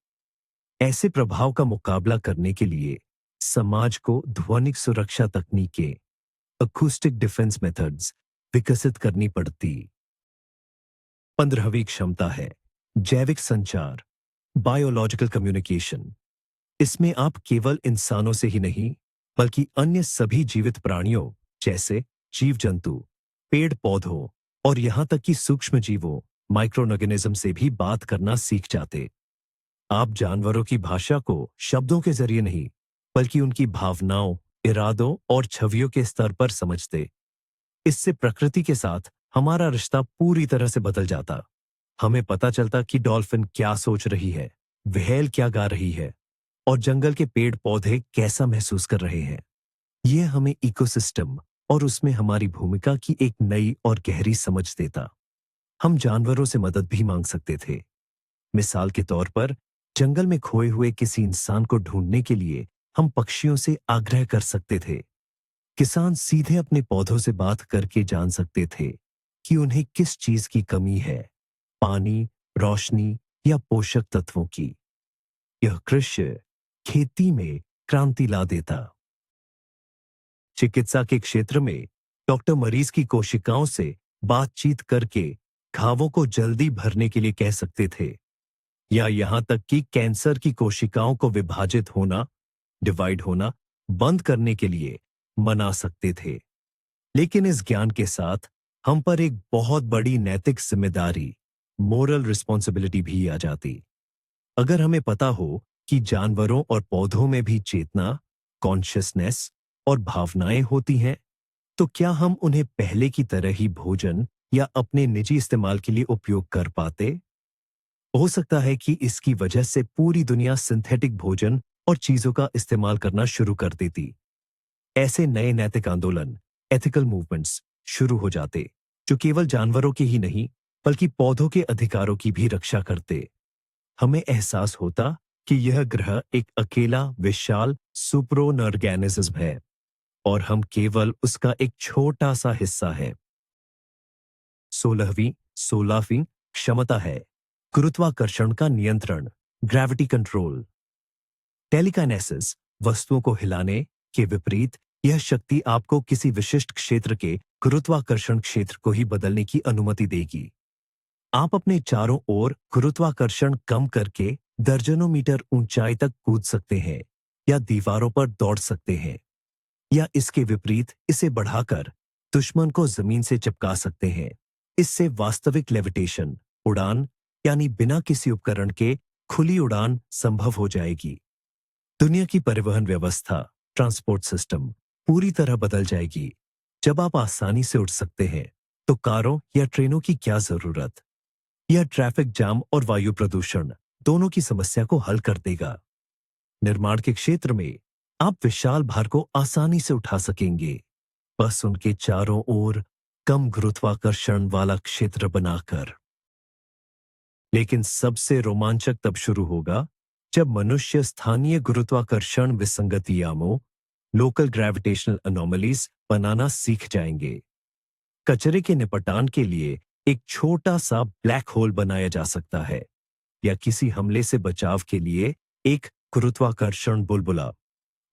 ऐसे प्रभाव का मुकाबला करने के लिए समाज को ध्वनिक सुरक्षा तकनीकें, अकूस्टिक डिफेंस मेथड्स, विकसित करनी पड़ती। 15वीं क्षमता है जैविक संचार, बायोलॉजिकल कम्युनिकेशन। इसमें आप केवल इंसानों से ही नहीं, बल्कि अन्य सभी जीवित प्राणियों जैसे जीव जंतु, पेड़ पौधों और यहां तक कि सूक्ष्म जीवों, माइक्रोऑर्गेनिज्म से भी बात करना सीख जाते। आप जानवरों की भाषा को शब्दों के जरिए नहीं, बल्कि उनकी भावनाओं, इरादों और छवियों के स्तर पर समझते। इससे प्रकृति के साथ हमारा रिश्ता पूरी तरह से बदल जाता। हमें पता चलता कि डॉल्फिन क्या सोच रही है, व्हेल क्या गा रही है, और जंगल के पेड़ पौधे कैसा महसूस कर रहे हैं। यह हमें इकोसिस्टम और उसमें हमारी भूमिका की एक नई और गहरी समझ देता। हम जानवरों से मदद भी मांग सकते थे। मिसाल के तौर पर, जंगल में खोए हुए किसी इंसान को ढूंढने के लिए हम पक्षियों से आग्रह कर सकते थे। किसान सीधे अपने पौधों से बात करके जान सकते थे कि उन्हें किस चीज की कमी है, पानी, रोशनी या पोषक तत्वों की। यह कृषि खेती में क्रांति ला देता। चिकित्सा के क्षेत्र में डॉक्टर मरीज की कोशिकाओं से बातचीत करके घावों को जल्दी भरने के लिए कह सकते थे, या यहां तक कि कैंसर की कोशिकाओं को विभाजित होना, डिवाइड होना बंद करने के लिए मना सकते थे। लेकिन इस ज्ञान के साथ हम पर एक बहुत बड़ी नैतिक जिम्मेदारी, मोरल रिस्पॉन्सिबिलिटी भी आ जाती। अगर हमें पता हो कि जानवरों और पौधों में भी चेतना, कॉन्शियसनेस और भावनाएं होती हैं, तो क्या हम उन्हें पहले की तरह ही भोजन या अपने निजी इस्तेमाल के लिए उपयोग कर पाते? हो सकता है कि इसकी वजह से पूरी दुनिया सिंथेटिक भोजन और चीजों का इस्तेमाल करना शुरू कर देती। ऐसे नए नैतिक आंदोलन, एथिकल मूवमेंट्स शुरू हो जाते, जो केवल जानवरों के ही नहीं बल्कि पौधों के अधिकारों की भी रक्षा करते। हमें एहसास होता कि यह ग्रह एक अकेला विशाल सुपरन ऑर्गेनिज्म है और हम केवल उसका एक छोटा सा हिस्सा है। 16वीं क्षमता है गुरुत्वाकर्षण का नियंत्रण, ग्रेविटी कंट्रोल। टेलीकाइनेसिस, वस्तुओं को हिलाने के विपरीत, यह शक्ति आपको किसी विशिष्ट क्षेत्र के गुरुत्वाकर्षण क्षेत्र को ही बदलने की अनुमति देगी। आप अपने चारों ओर गुरुत्वाकर्षण कम करके दर्जनों मीटर ऊंचाई तक कूद सकते हैं या दीवारों पर दौड़ सकते हैं, या इसके विपरीत इसे बढ़ाकर दुश्मन को जमीन से चिपका सकते हैं। इससे वास्तविक लेविटेशन, उड़ान, यानी बिना किसी उपकरण के खुली उड़ान संभव हो जाएगी। दुनिया की परिवहन व्यवस्था, ट्रांसपोर्ट सिस्टम पूरी तरह बदल जाएगी। जब आप आसानी से उड़ सकते हैं, तो कारों या ट्रेनों की क्या जरूरत? यह ट्रैफिक जाम और वायु प्रदूषण दोनों की समस्या को हल कर देगा। निर्माण के क्षेत्र में आप विशाल भार को आसानी से उठा सकेंगे, बस उनके चारों ओर कम गुरुत्वाकर्षण वाला क्षेत्र बनाकर। लेकिन सबसे रोमांचक तब शुरू होगा जब मनुष्य स्थानीय गुरुत्वाकर्षण विसंगतियां, लोकल ग्रेविटेशनल अनोमलीज बनाना सीख जाएंगे। कचरे के निपटान के लिए एक छोटा सा ब्लैक होल बनाया जा सकता है, या किसी हमले से बचाव के लिए एक गुरुत्वाकर्षण बुलबुला।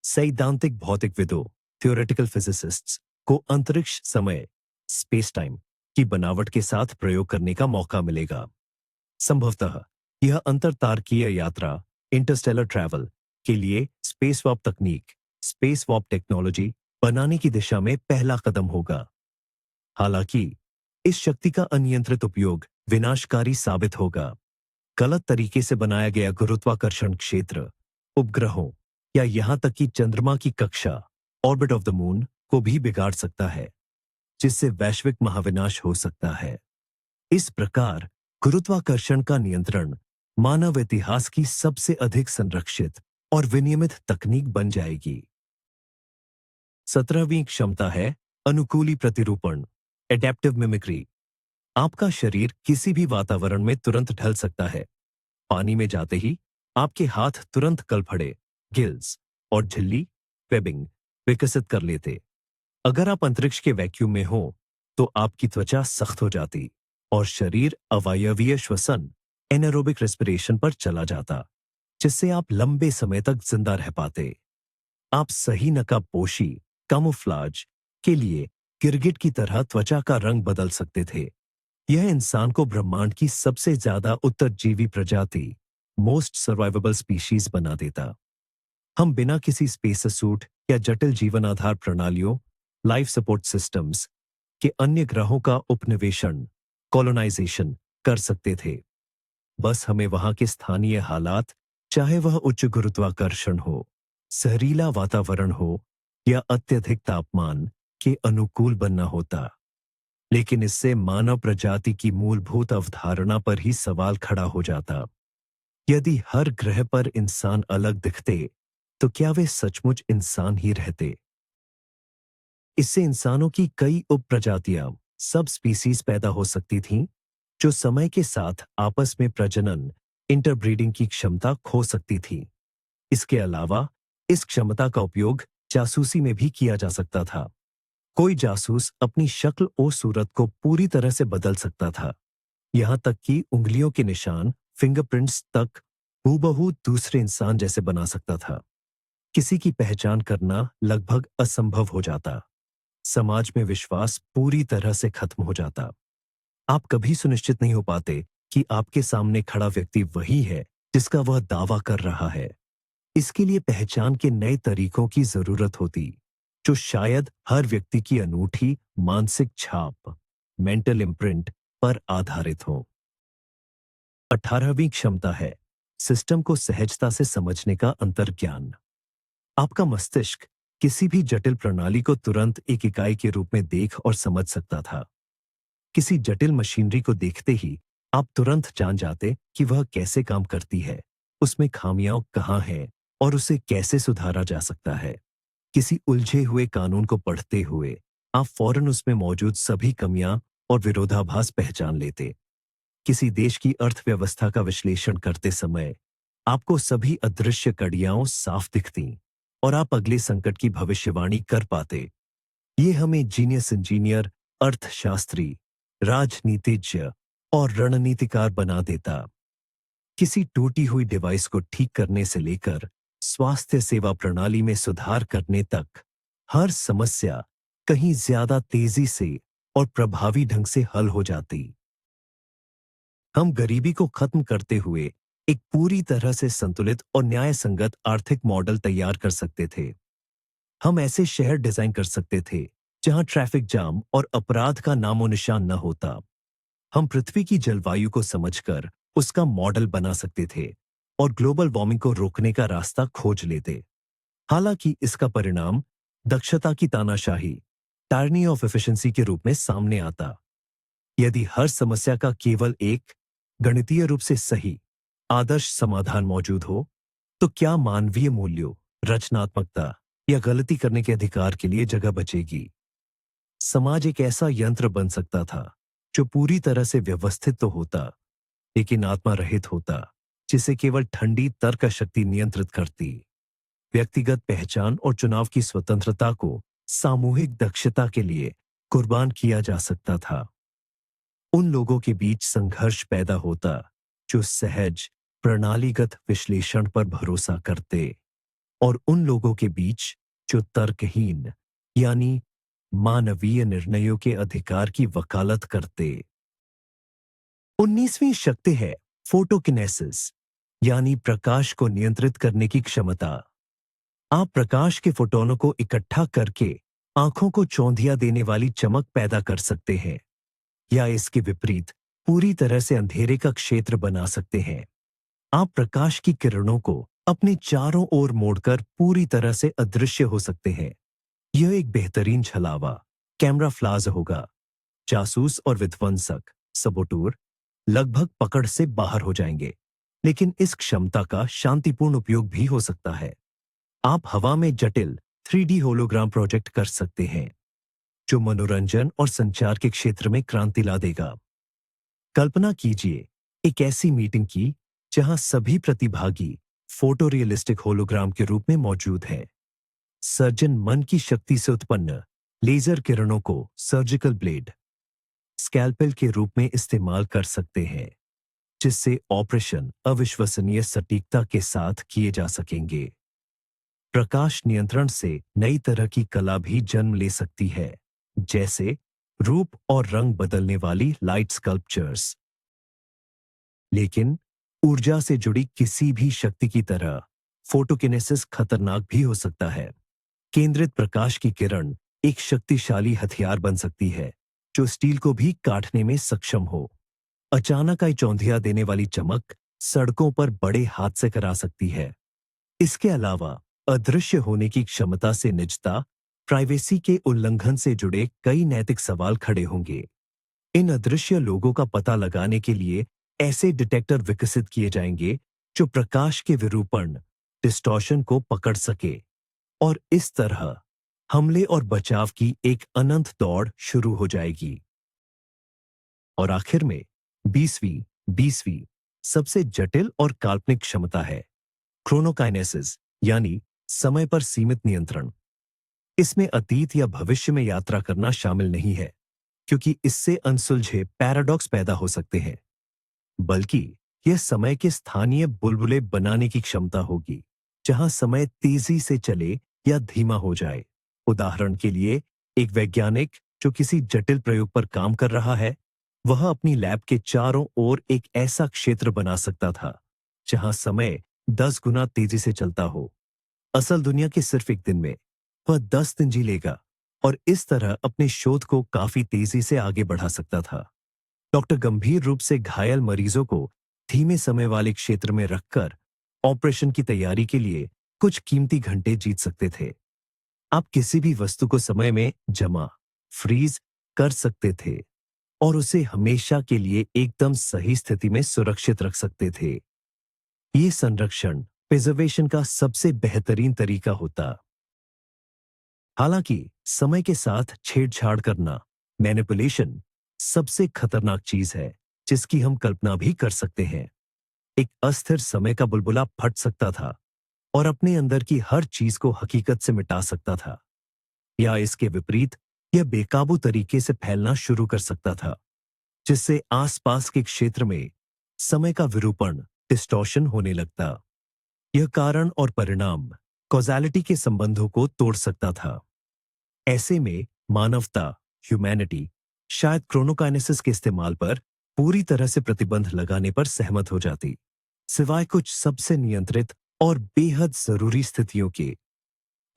सैद्धांतिक भौतिकविदों, थियोरेटिकल फिजिसिस्ट्स को अंतरिक्ष समय, स्पेस टाइम की बनावट के साथ प्रयोग करने का मौका मिलेगा। संभवतः यह अंतरतारकीय यात्रा, इंटरस्टेलर ट्रैवल के लिए स्पेस वॉक तकनीक, स्पेस वॉक टेक्नोलॉजी बनाने की दिशा में पहला कदम होगा। हालांकि इस शक्ति का अनियंत्रित उपयोग विनाशकारी साबित होगा। गलत तरीके से बनाया गया गुरुत्वाकर्षण क्षेत्र उपग्रहों या यहां तक कि चंद्रमा की कक्षा, ऑर्बिट ऑफ द मून, को भी बिगाड़ सकता है, जिससे वैश्विक महाविनाश हो सकता है। इस प्रकार गुरुत्वाकर्षण का नियंत्रण मानव इतिहास की सबसे अधिक संरक्षित और विनियमित तकनीक बन जाएगी। 17वीं क्षमता है अनुकूली प्रतिरूपण, एडेप्टिव मिमिक्री। आपका शरीर किसी भी वातावरण में तुरंत ढल सकता है। पानी में जाते ही आपके हाथ तुरंत कलफड़े, गिल्स और झिल्ली, वेबिंग विकसित कर लेते। अगर आप अंतरिक्ष के वैक्यूम में हो, तो आपकी त्वचा सख्त हो जाती और शरीर अवायवीय श्वसन, एनारोबिक रेस्पिरेशन पर चला जाता, जिससे आप लंबे समय तक जिंदा रह पाते। आप सही नकाबपोशी, कामोफ्लाज के लिए गिरगिट की तरह त्वचा का रंग बदल सकते थे। यह इंसान को ब्रह्मांड की सबसे ज्यादा उत्तरजीवी प्रजाति, मोस्ट सर्वाइवेबल स्पीशीज बना देता। हम बिना किसी स्पेस सूट या जटिल जीवन आधार प्रणालियों, लाइफ सपोर्ट सिस्टम्स के अन्य ग्रहों का उपनिवेशन, कॉलोनाइजेशन कर सकते थे। बस हमें वहां के स्थानीय हालात, चाहे वह उच्च गुरुत्वाकर्षण हो, सहरीला वातावरण हो या अत्यधिक तापमान, के अनुकूल बनना होता। लेकिन इससे मानव प्रजाति की मूलभूत अवधारणा पर ही सवाल खड़ा हो जाता। यदि हर ग्रह पर इंसान अलग दिखते, तो क्या वे सचमुच इंसान ही रहते? इससे इंसानों की कई उपप्रजातियां, सब स्पीसीज पैदा हो सकती थीं, जो समय के साथ आपस में प्रजनन, इंटरब्रीडिंग की क्षमता खो सकती थी। इसके अलावा इस क्षमता का उपयोग जासूसी में भी किया जा सकता था। कोई जासूस अपनी शक्ल और सूरत को पूरी तरह से बदल सकता था, यहां तक कि उंगलियों के निशान, फिंगरप्रिंट्स तक हूबहू दूसरे इंसान जैसे बना सकता था। किसी की पहचान करना लगभग असंभव हो जाता। समाज में विश्वास पूरी तरह से खत्म हो जाता। आप कभी सुनिश्चित नहीं हो पाते कि आपके सामने खड़ा व्यक्ति वही है जिसका वह दावा कर रहा है। इसके लिए पहचान के नए तरीकों की जरूरत होती, जो शायद हर व्यक्ति की अनूठी मानसिक छाप, मेंटल इम्प्रिंट पर आधारित हो। 18वीं क्षमता है सिस्टम को सहजता से समझने का अंतर्ज्ञान। आपका मस्तिष्क किसी भी जटिल प्रणाली को तुरंत एक इकाई के रूप में देख और समझ सकता था। किसी जटिल मशीनरी को देखते ही आप तुरंत जान जाते कि वह कैसे काम करती है, उसमें खामियां कहाँ हैं और उसे कैसे सुधारा जा सकता है। किसी उलझे हुए कानून को पढ़ते हुए आप फौरन उसमें मौजूद सभी कमियां और विरोधाभास पहचान लेते। किसी देश की अर्थव्यवस्था का विश्लेषण करते समय आपको सभी अदृश्य कड़ियां साफ दिखती और आप अगले संकट की भविष्यवाणी कर पाते। ये हमें जीनियस इंजीनियर, अर्थशास्त्री, राजनीतिज्ञ और रणनीतिकार बना देता। किसी टूटी हुई डिवाइस को ठीक करने से लेकर स्वास्थ्य सेवा प्रणाली में सुधार करने तक, हर समस्या कहीं ज्यादा तेजी से और प्रभावी ढंग से हल हो जाती। हम गरीबी को खत्म करते हुए एक पूरी तरह से संतुलित और न्याय संगत आर्थिक मॉडल तैयार कर सकते थे। हम ऐसे शहर डिजाइन कर सकते थे जहां ट्रैफिक जाम और अपराध का नामो निशान न होता। हम पृथ्वी की जलवायु को समझकर उसका मॉडल बना सकते थे और ग्लोबल वार्मिंग को रोकने का रास्ता खोज लेते। हालांकि इसका परिणाम दक्षता की तानाशाही, टायरनी ऑफ एफिशिएंसी के रूप में सामने आता। यदि हर समस्या का केवल एक गणितीय रूप से सही आदर्श समाधान मौजूद हो, तो क्या मानवीय मूल्यों, रचनात्मकता या गलती करने के अधिकार के लिए जगह बचेगी? समाज एक ऐसा यंत्र बन सकता था जो पूरी तरह से व्यवस्थित तो होता, लेकिन आत्मा रहित होता, जिसे केवल ठंडी तर्क शक्ति नियंत्रित करती। व्यक्तिगत पहचान और चुनाव की स्वतंत्रता को सामूहिक दक्षता के लिए कुर्बान किया जा सकता था। उन लोगों के बीच संघर्ष पैदा होता जो सहज, प्रणालीगत विश्लेषण पर भरोसा करते, और उन लोगों के बीच जो तर्कहीन, यानी मानवीय निर्णयों के अधिकार की वकालत करते। 19वीं शक्ति है फोटोकिनेसिस, यानी प्रकाश को नियंत्रित करने की क्षमता। आप प्रकाश के फोटोनों को इकट्ठा करके आंखों को चौंधिया देने वाली चमक पैदा कर सकते हैं, या इसके विपरीत पूरी तरह से अंधेरे का क्षेत्र बना सकते हैं। आप प्रकाश की किरणों को अपने चारों ओर मोड़कर पूरी तरह से अदृश्य हो सकते हैं। यह एक बेहतरीन छलावा, कैमरा फ्लाज होगा। जासूस और विध्वंसक, सबोटूर, लगभग पकड़ से बाहर हो जाएंगे। लेकिन इस क्षमता का शांतिपूर्ण उपयोग भी हो सकता है। आप हवा में जटिल 3D होलोग्राम प्रोजेक्ट कर सकते हैं, जो मनोरंजन और संचार के क्षेत्र में क्रांति ला देगा। कल्पना कीजिए एक ऐसी मीटिंग की जहां सभी प्रतिभागी फोटोरियलिस्टिक होलोग्राम के रूप में मौजूद हैं। सर्जन मन की शक्ति से उत्पन्न लेजर किरणों को सर्जिकल ब्लेड, स्कैल्पेल के रूप में इस्तेमाल कर सकते हैं, जिससे ऑपरेशन अविश्वसनीय सटीकता के साथ किए जा सकेंगे। प्रकाश नियंत्रण से नई तरह की कला भी जन्म ले सकती है, जैसे रूप और रंग बदलने वाली लाइट स्कल्पचर्स। लेकिन ऊर्जा से जुड़ी किसी भी शक्ति की तरह फोटोकिनेसिस खतरनाक भी हो सकता है। केंद्रित प्रकाश की किरण एक शक्तिशाली हथियार बन सकती है, जो स्टील को भी काटने में सक्षम हो। अचानक आई चौंधिया देने वाली चमक सड़कों पर बड़े हादसे करा सकती है। इसके अलावा अदृश्य होने की क्षमता से निजता, प्राइवेसी के उल्लंघन से जुड़े कई नैतिक सवाल खड़े होंगे। इन अदृश्य लोगों का पता लगाने के लिए ऐसे डिटेक्टर विकसित किए जाएंगे जो प्रकाश के विरूपण, डिस्टॉर्शन को पकड़ सके, और इस तरह हमले और बचाव की एक अनंत दौड़ शुरू हो जाएगी। और आखिर में 20वीं सबसे जटिल और काल्पनिक क्षमता है क्रोनोकाइनेसिस, यानी समय पर सीमित नियंत्रण। इसमें अतीत या भविष्य में यात्रा करना शामिल नहीं है, क्योंकि इससे अनसुलझे पैराडॉक्स पैदा हो सकते हैं। बल्कि यह समय के स्थानीय बुलबुले बनाने की क्षमता होगी, जहां समय तेजी से चले या धीमा हो जाए। उदाहरण के लिए, एक वैज्ञानिक जो किसी जटिल प्रयोग पर काम कर रहा है, वह अपनी लैब के चारों ओर एक ऐसा क्षेत्र बना सकता था जहां समय 10 गुना तेजी से चलता हो। असल दुनिया के सिर्फ एक दिन में वह 10 दिन जी लेगा और इस तरह अपने शोध को काफी तेजी से आगे बढ़ा सकता था। डॉक्टर गंभीर रूप से घायल मरीजों को धीमे समय वाले क्षेत्र में रखकर ऑपरेशन की तैयारी के लिए कुछ कीमती घंटे जीत सकते थे। आप किसी भी वस्तु को समय में जमा, फ्रीज कर सकते थे और उसे हमेशा के लिए एकदम सही स्थिति में सुरक्षित रख सकते थे। ये संरक्षण प्रिजर्वेशन का सबसे बेहतरीन तरीका होता। हालांकि समय के साथ छेड़छाड़ करना, मैनिपुलेशन, सबसे खतरनाक चीज है जिसकी हम कल्पना भी कर सकते हैं। एक अस्थिर समय का बुलबुला फट सकता था और अपने अंदर की हर चीज को हकीकत से मिटा सकता था, या इसके विपरीत यह बेकाबू तरीके से फैलना शुरू कर सकता था, जिससे आसपास के क्षेत्र में समय का विरूपण, डिस्टॉर्शन होने लगता। यह कारण और परिणाम, कॉज़ैलिटी के संबंधों को तोड़ सकता था। ऐसे में मानवता, ह्यूमैनिटी, शायद क्रोनोकाइनेसिस के इस्तेमाल पर पूरी तरह से प्रतिबंध लगाने पर सहमत हो जाती, सिवाय कुछ सबसे नियंत्रित और बेहद जरूरी स्थितियों के।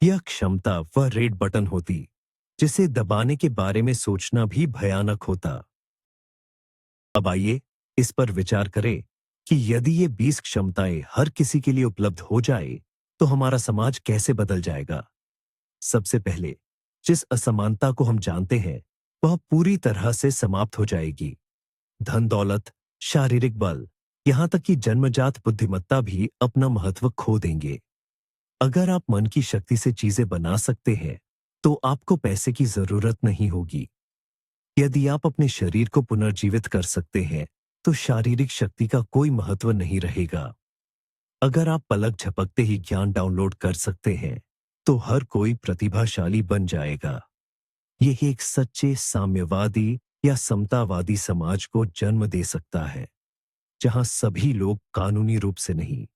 यह क्षमता वह रेड बटन होती जिसे दबाने के बारे में सोचना भी भयानक होता। अब आइए इस पर विचार करें कि यदि ये 20 क्षमताएं हर किसी के लिए उपलब्ध हो जाए, तो हमारा समाज कैसे बदल जाएगा। सबसे पहले, जिस असमानता को हम जानते हैं, वह पूरी तरह से समाप्त हो जाएगी। धन दौलत, शारीरिक बल, यहां तक कि जन्मजात बुद्धिमत्ता भी अपना महत्व खो देंगे। अगर आप मन की शक्ति से चीजें बना सकते हैं, तो आपको पैसे की जरूरत नहीं होगी। यदि आप अपने शरीर को पुनर्जीवित कर सकते हैं, तो शारीरिक शक्ति का कोई महत्व नहीं रहेगा। अगर आप पलक झपकते ही ज्ञान डाउनलोड कर सकते हैं, तो हर कोई प्रतिभाशाली बन जाएगा। यह एक सच्चे साम्यवादी या समतावादी समाज को जन्म दे सकता है, जहां सभी लोग कानूनी रूप से नहीं,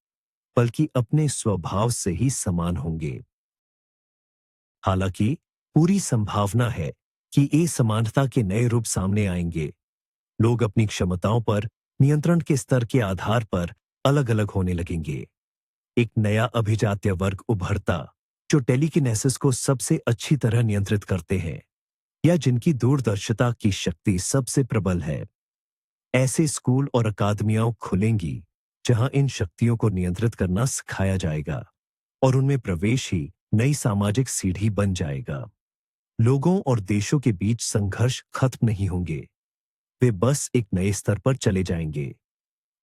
बल्कि अपने स्वभाव से ही समान होंगे। हालांकि पूरी संभावना है कि ये समानता के नए रूप सामने आएंगे। लोग अपनी क्षमताओं पर नियंत्रण के स्तर के आधार पर अलग अलग होने लगेंगे। एक नया अभिजात्य वर्ग उभरता, जो टेलीकिनेसिस को सबसे अच्छी तरह नियंत्रित करते हैं या जिनकी दूरदर्शिता की शक्ति सबसे प्रबल है। ऐसे स्कूल और अकादमियां खुलेंगी जहां इन शक्तियों को नियंत्रित करना सिखाया जाएगा और उनमें प्रवेश ही नई सामाजिक सीढ़ी बन जाएगा। लोगों और देशों के बीच संघर्ष खत्म नहीं होंगे, वे बस एक नए स्तर पर चले जाएंगे।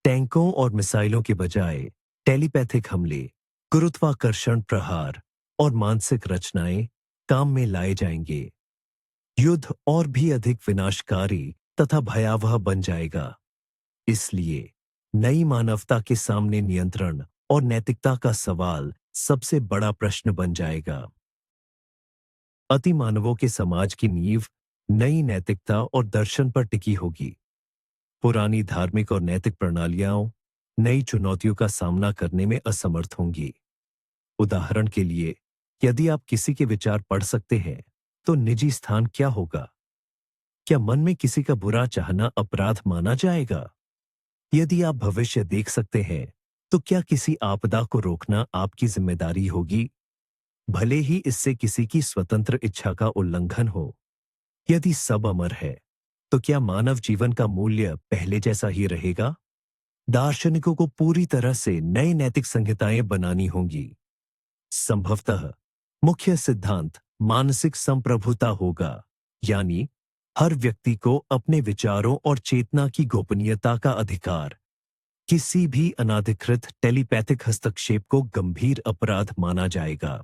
टैंकों और मिसाइलों के बजाय टेलीपैथिक हमले, गुरुत्वाकर्षण प्रहार और मानसिक रचनाएं काम में लाए जाएंगे। युद्ध और भी अधिक विनाशकारी तथा भयावह बन जाएगा। इसलिए नई मानवता के सामने नियंत्रण और नैतिकता का सवाल सबसे बड़ा प्रश्न बन जाएगा। अतिमानवों के समाज की नींव नई नैतिकता और दर्शन पर टिकी होगी। पुरानी धार्मिक और नैतिक प्रणालियां नई चुनौतियों का सामना करने में असमर्थ होंगी। उदाहरण के लिए, यदि आप किसी के विचार पढ़ सकते हैं, तो निजी स्थान क्या होगा? क्या मन में किसी का बुरा चाहना अपराध माना जाएगा? यदि आप भविष्य देख सकते हैं, तो क्या किसी आपदा को रोकना आपकी जिम्मेदारी होगी, भले ही इससे किसी की स्वतंत्र इच्छा का उल्लंघन हो? यदि सब अमर है, तो क्या मानव जीवन का मूल्य पहले जैसा ही रहेगा? दार्शनिकों को पूरी तरह से नई नैतिक संहिताएं बनानी होंगी। संभवतः मुख्य सिद्धांत मानसिक संप्रभुता होगा, यानी हर व्यक्ति को अपने विचारों और चेतना की गोपनीयता का अधिकार। किसी भी अनाधिकृत टेलीपैथिक हस्तक्षेप को गंभीर अपराध माना जाएगा।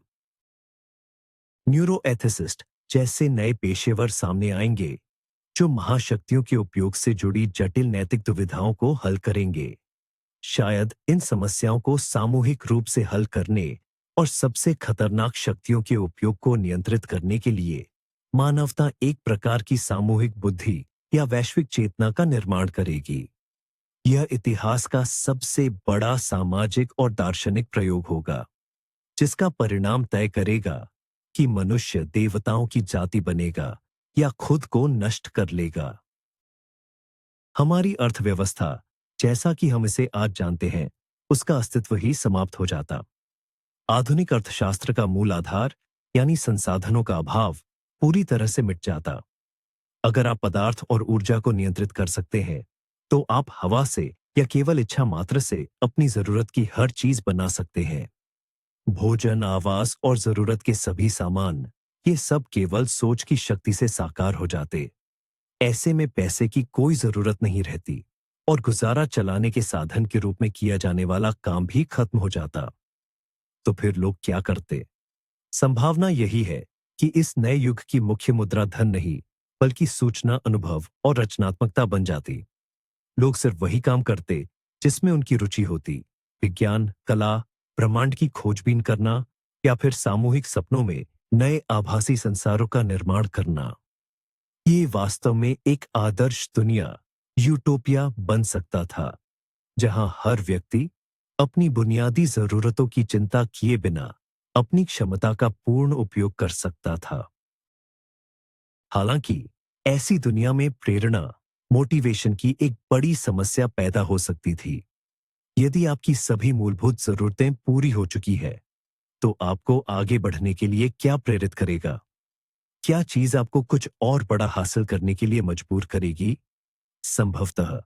न्यूरोएथिसिस्ट जैसे नए पेशेवर सामने आएंगे, जो महाशक्तियों के उपयोग से जुड़ी जटिल नैतिक दुविधाओं को हल करेंगे। शायद इन समस्याओं को सामूहिक रूप से हल करने और सबसे खतरनाक शक्तियों के उपयोग को नियंत्रित करने के लिए मानवता एक प्रकार की सामूहिक बुद्धि या वैश्विक चेतना का निर्माण करेगी। यह इतिहास का सबसे बड़ा सामाजिक और दार्शनिक प्रयोग होगा, जिसका परिणाम तय करेगा कि मनुष्य देवताओं की जाति बनेगा या खुद को नष्ट कर लेगा। हमारी अर्थव्यवस्था, जैसा कि हम इसे आज जानते हैं, उसका अस्तित्व ही समाप्त हो जाता। आधुनिक अर्थशास्त्र का मूल आधार यानी संसाधनों का अभाव पूरी तरह से मिट जाता। अगर आप पदार्थ और ऊर्जा को नियंत्रित कर सकते हैं, तो आप हवा से या केवल इच्छा मात्र से अपनी जरूरत की हर चीज बना सकते हैं। भोजन, आवास और जरूरत के सभी सामान, ये सब केवल सोच की शक्ति से साकार हो जाते। ऐसे में पैसे की कोई जरूरत नहीं रहती और गुजारा चलाने के साधन के रूप में किया जाने वाला काम भी खत्म हो जाता। तो फिर लोग क्या करते? संभावना यही है कि इस नए युग की मुख्य मुद्रा धन नहीं, बल्कि सूचना, अनुभव और रचनात्मकता बन जाती। लोग सिर्फ वही काम करते जिसमें उनकी रुचि होती। विज्ञान, कला, ब्रह्मांड की खोजबीन करना या फिर सामूहिक सपनों में नए आभासी संसारों का निर्माण करना। ये वास्तव में एक आदर्श दुनिया, यूटोपिया बन सकता था, जहां हर व्यक्ति अपनी बुनियादी जरूरतों की चिंता किए बिना अपनी क्षमता का पूर्ण उपयोग कर सकता था। हालांकि ऐसी दुनिया में प्रेरणा, मोटिवेशन की एक बड़ी समस्या पैदा हो सकती थी। यदि आपकी सभी मूलभूत जरूरतें पूरी हो चुकी है, तो आपको आगे बढ़ने के लिए क्या प्रेरित करेगा? क्या चीज आपको कुछ और बड़ा हासिल करने के लिए मजबूर करेगी? संभवतः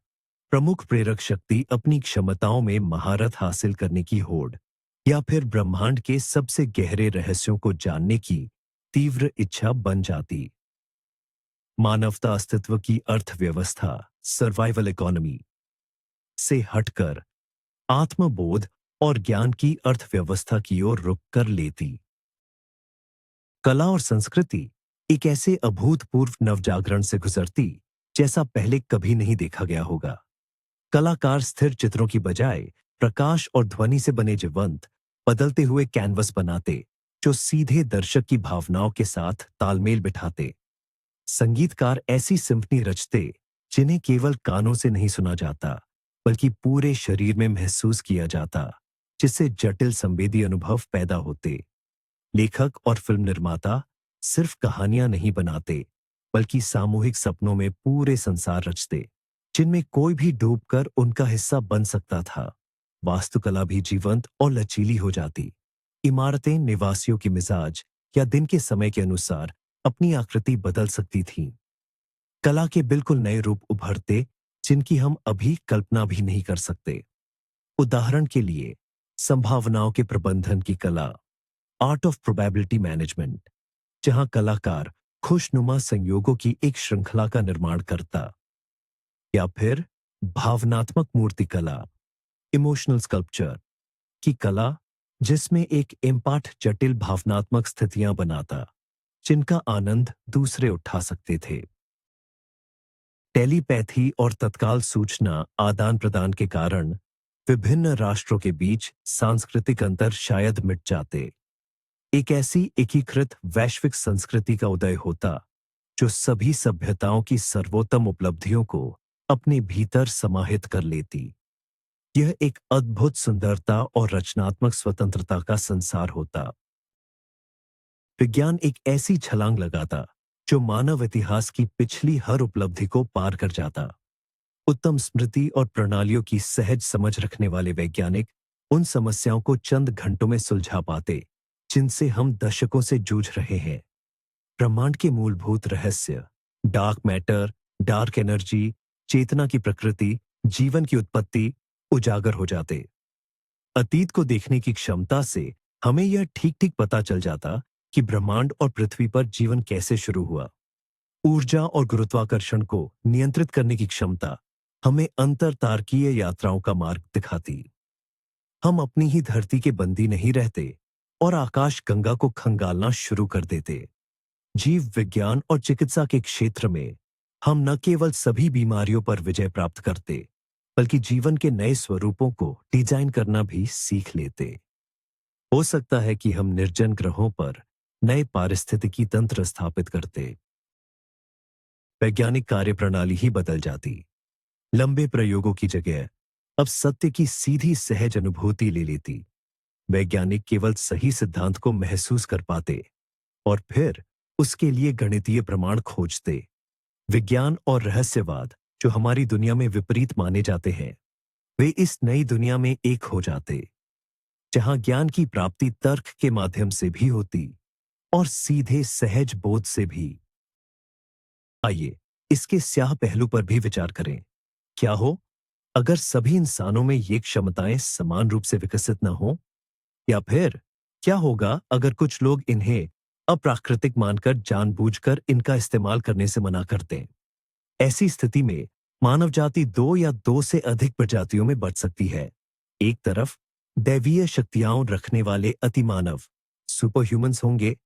प्रमुख प्रेरक शक्ति अपनी क्षमताओं में महारत हासिल करने की होड़ या फिर ब्रह्मांड के सबसे गहरे रहस्यों को जानने की तीव्र इच्छा बन जाती। मानवता अस्तित्व की अर्थव्यवस्था, सर्वाइवल इकोनॉमी से हटकर आत्मबोध और ज्ञान की अर्थव्यवस्था की ओर रुख कर लेती। कला और संस्कृति एक ऐसे अभूतपूर्व नवजागरण से गुजरती जैसा पहले कभी नहीं देखा गया होगा। कलाकार स्थिर चित्रों की बजाय प्रकाश और ध्वनि से बने जीवंत, बदलते हुए कैनवस बनाते, जो सीधे दर्शक की भावनाओं के साथ तालमेल बिठाते। संगीतकार ऐसी सिम्फनी रचते जिन्हें केवल कानों से नहीं सुना जाता, बल्कि पूरे शरीर में महसूस किया जाता, जिससे जटिल संवेदी अनुभव पैदा होते। लेखक और फिल्म निर्माता सिर्फ कहानियां नहीं बनाते, बल्कि सामूहिक सपनों में पूरे संसार रचते, जिनमें कोई भी डूबकर उनका हिस्सा बन सकता था। वास्तुकला भी जीवंत और लचीली हो जाती। इमारतें निवासियों की मिजाज या दिन के समय के अनुसार अपनी आकृति बदल सकती थीं। कला के बिल्कुल नए रूप उभरते, जिनकी हम अभी कल्पना भी नहीं कर सकते। उदाहरण के लिए, संभावनाओं के प्रबंधन की कला, आर्ट ऑफ प्रोबेबिलिटी मैनेजमेंट, जहां कलाकार खुशनुमा संयोगों की एक श्रृंखला का निर्माण करता। या फिर भावनात्मक मूर्तिकला, इमोशनल स्कल्पचर की कला, जिसमें एक इम्पाठ जटिल भावनात्मक स्थितियां बनाता, जिनका आनंद दूसरे उठा सकते थे। टेलीपैथी और तत्काल सूचना आदान प्रदान के कारण विभिन्न राष्ट्रों के बीच सांस्कृतिक अंतर शायद मिट जाते। एक ऐसी एकीकृत वैश्विक संस्कृति का उदय होता, जो सभी सभ्यताओं की सर्वोत्तम उपलब्धियों को अपने भीतर समाहित कर लेती। यह एक अद्भुत सुंदरता और रचनात्मक स्वतंत्रता का संसार होता। विज्ञान एक ऐसी छलांग लगाता, जो मानव इतिहास की पिछली हर उपलब्धि को पार कर जाता। उत्तम स्मृति और प्रणालियों की सहज समझ रखने वाले वैज्ञानिक उन समस्याओं को चंद घंटों में सुलझा पाते, जिनसे हम दशकों से जूझ रहे हैं। ब्रह्मांड के मूलभूत रहस्य, डार्क मैटर, डार्क एनर्जी, चेतना की प्रकृति, जीवन की उत्पत्ति उजागर हो जाते। अतीत को देखने की क्षमता से हमें यह ठीक ठीक पता चल जाता कि ब्रह्मांड और पृथ्वी पर जीवन कैसे शुरू हुआ। ऊर्जा और गुरुत्वाकर्षण को नियंत्रित करने की क्षमता हमें अंतरतारकीय यात्राओं का मार्ग दिखाती। हम अपनी ही धरती के बंदी नहीं रहते और आकाश गंगा को खंगालना शुरू कर देते। जीव विज्ञान और चिकित्सा के क्षेत्र में हम न केवल सभी बीमारियों पर विजय प्राप्त करते, बल्कि जीवन के नए स्वरूपों को डिजाइन करना भी सीख लेते। हो सकता है कि हम निर्जन ग्रहों पर नए पारिस्थितिकी तंत्र स्थापित करते, वैज्ञानिक कार्यप्रणाली ही बदल जाती। लंबे प्रयोगों की जगह अब सत्य की सीधी सहज अनुभूति ले लेती। वैज्ञानिक केवल सही सिद्धांत को महसूस कर पाते और फिर उसके लिए गणितीय प्रमाण खोजते। विज्ञान और रहस्यवाद, जो हमारी दुनिया में विपरीत माने जाते हैं, वे इस नई दुनिया में एक हो जाते, जहां ज्ञान की प्राप्ति तर्क के माध्यम से भी होती और सीधे सहज बोध से भी। आइए इसके स्याह पहलू पर भी विचार करें। क्या हो अगर सभी इंसानों में ये क्षमताएं समान रूप से विकसित न हो? या फिर क्या होगा अगर कुछ लोग इन्हें अप्राकृतिक मानकर जानबूझकर इनका इस्तेमाल करने से मना करते हैं? ऐसी स्थिति में मानव जाति दो या दो से अधिक प्रजातियों में बढ़ सकती है। एक तरफ दैवीय शक्तियां रखने वाले अतिमानव सुपर ह्यूमंस होंगे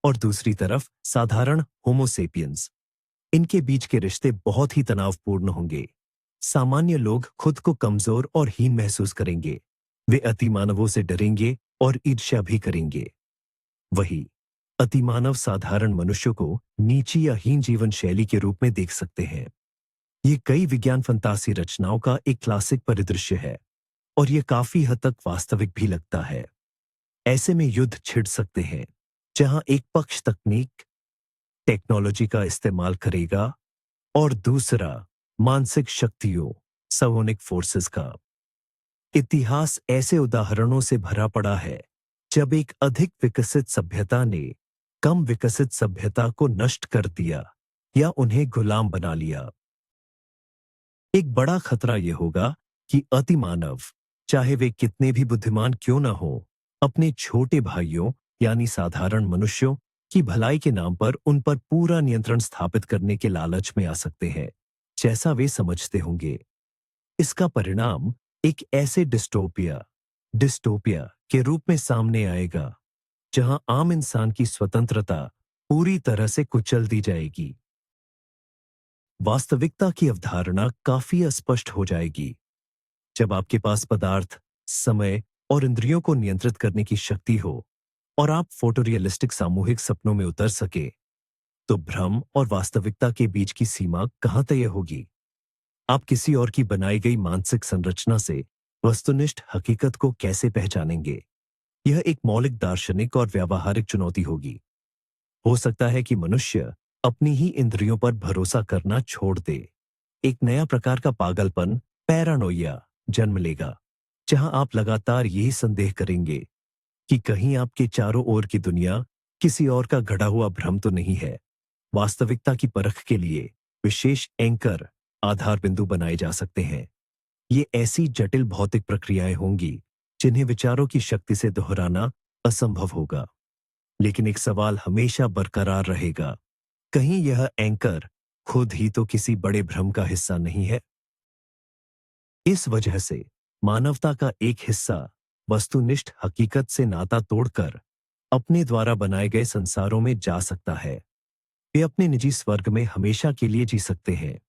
और दूसरी तरफ साधारण होमोसेपियंस। इनके बीच के रिश्ते बहुत ही तनावपूर्ण होंगे। सामान्य लोग खुद को कमजोर और हीन महसूस करेंगे। वे अतिमानवों से डरेंगे और ईर्ष्या भी करेंगे। वही अतिमानव साधारण मनुष्यों को नीची या हीन जीवन शैली के रूप में देख सकते हैं। ये कई विज्ञान फंतासी रचनाओं का एक क्लासिक परिदृश्य है और ये काफी हद तक वास्तविक भी लगता है। ऐसे में युद्ध छिड़ सकते हैं, जहां एक पक्ष तकनीक टेक्नोलॉजी का इस्तेमाल करेगा और दूसरा मानसिक शक्तियों साइकोनिक फोर्सेस का। इतिहास ऐसे उदाहरणों से भरा पड़ा है जब एक अधिक विकसित सभ्यता ने कम विकसित सभ्यता को नष्ट कर दिया या उन्हें गुलाम बना लिया। एक बड़ा खतरा यह होगा कि अतिमानव, चाहे वे कितने भी बुद्धिमान क्यों ना हो, अपने छोटे भाइयों यानी साधारण मनुष्यों की भलाई के नाम पर उन पर पूरा नियंत्रण स्थापित करने के लालच में आ सकते हैं, जैसा वे समझते होंगे। इसका परिणाम एक ऐसे डिस्टोपिया के रूप में सामने आएगा जहां आम इंसान की स्वतंत्रता पूरी तरह से कुचल दी जाएगी। वास्तविकता की अवधारणा काफी अस्पष्ट हो जाएगी। जब आपके पास पदार्थ, समय और इंद्रियों को नियंत्रित करने की शक्ति हो और आप फोटोरियलिस्टिक सामूहिक सपनों में उतर सके, तो भ्रम और वास्तविकता के बीच की सीमा कहां तय होगी? आप किसी और की बनाई गई मानसिक संरचना से वस्तुनिष्ठ हकीकत को कैसे पहचानेंगे? यह एक मौलिक दार्शनिक और व्यावहारिक चुनौती होगी। हो सकता है कि मनुष्य अपनी ही इंद्रियों पर भरोसा करना छोड़ दे। एक नया प्रकार का पागलपन, पैरानोइया, जन्म लेगा, जहां आप लगातार यही संदेह करेंगे कि कहीं आपके चारों ओर की दुनिया किसी और का गढ़ा हुआ भ्रम तो नहीं है। वास्तविकता की परख के लिए विशेष एंकर, आधार बिंदु बनाए जा सकते हैं। ये ऐसी जटिल भौतिक प्रक्रियाएं होंगी जिन्हें विचारों की शक्ति से दोहराना असंभव होगा। लेकिन एक सवाल हमेशा बरकरार रहेगा, कहीं यह एंकर खुद ही तो किसी बड़े भ्रम का हिस्सा नहीं है? इस वजह से मानवता का एक हिस्सा वस्तुनिष्ठ हकीकत से नाता तोड़कर अपने द्वारा बनाए गए संसारों में जा सकता है। वे अपने निजी स्वर्ग में हमेशा के लिए जी सकते हैं,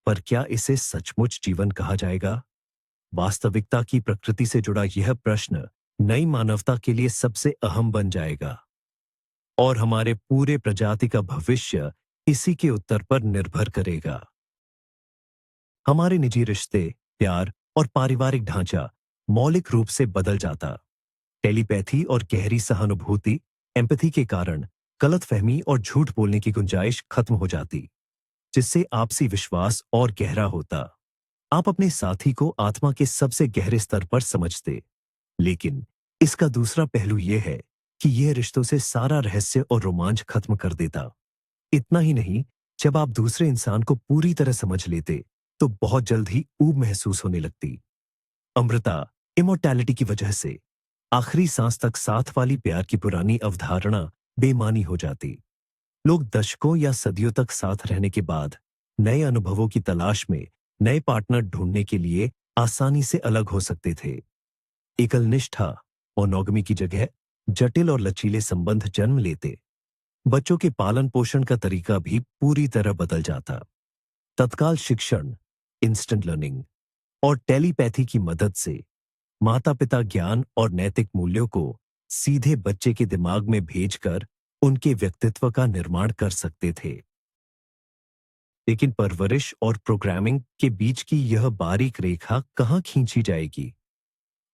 पर क्या इसे सचमुच जीवन कहा जाएगा? वास्तविकता की प्रकृति से जुड़ा यह प्रश्न नई मानवता के लिए सबसे अहम बन जाएगा और हमारे पूरे प्रजाति का भविष्य इसी के उत्तर पर निर्भर करेगा। हमारे निजी रिश्ते, प्यार और पारिवारिक ढांचा मौलिक रूप से बदल जाता। टेलीपैथी और गहरी सहानुभूति, एम्पैथी के कारण गलतफहमी और झूठ बोलने की गुंजाइश खत्म हो जाती, जिससे आपसी विश्वास और गहरा होता। आप अपने साथी को आत्मा के सबसे गहरे स्तर पर समझते। लेकिन इसका दूसरा पहलू यह है कि यह रिश्तों से सारा रहस्य और रोमांच खत्म कर देता। इतना ही नहीं, जब आप दूसरे इंसान को पूरी तरह समझ लेते, तो बहुत जल्द ही ऊब महसूस होने लगती। अमृता, इमोर्टैलिटी की वजह से आखिरी सांस तक साथ वाली प्यार की पुरानी अवधारणा बेमानी हो जाती। लोग दशकों या सदियों तक साथ रहने के बाद नए अनुभवों की तलाश में नए पार्टनर ढूंढने के लिए आसानी से अलग हो सकते थे। एकल निष्ठा, मोनोगमी की जगह जटिल और लचीले संबंध जन्म लेते। बच्चों के पालन पोषण का तरीका भी पूरी तरह बदल जाता। तत्काल शिक्षण, इंस्टेंट लर्निंग और टेलीपैथी की मदद से माता पिता ज्ञान और नैतिक मूल्यों को सीधे बच्चे के दिमाग में भेजकर उनके व्यक्तित्व का निर्माण कर सकते थे। लेकिन परवरिश और प्रोग्रामिंग के बीच की यह बारीक रेखा कहाँ खींची जाएगी?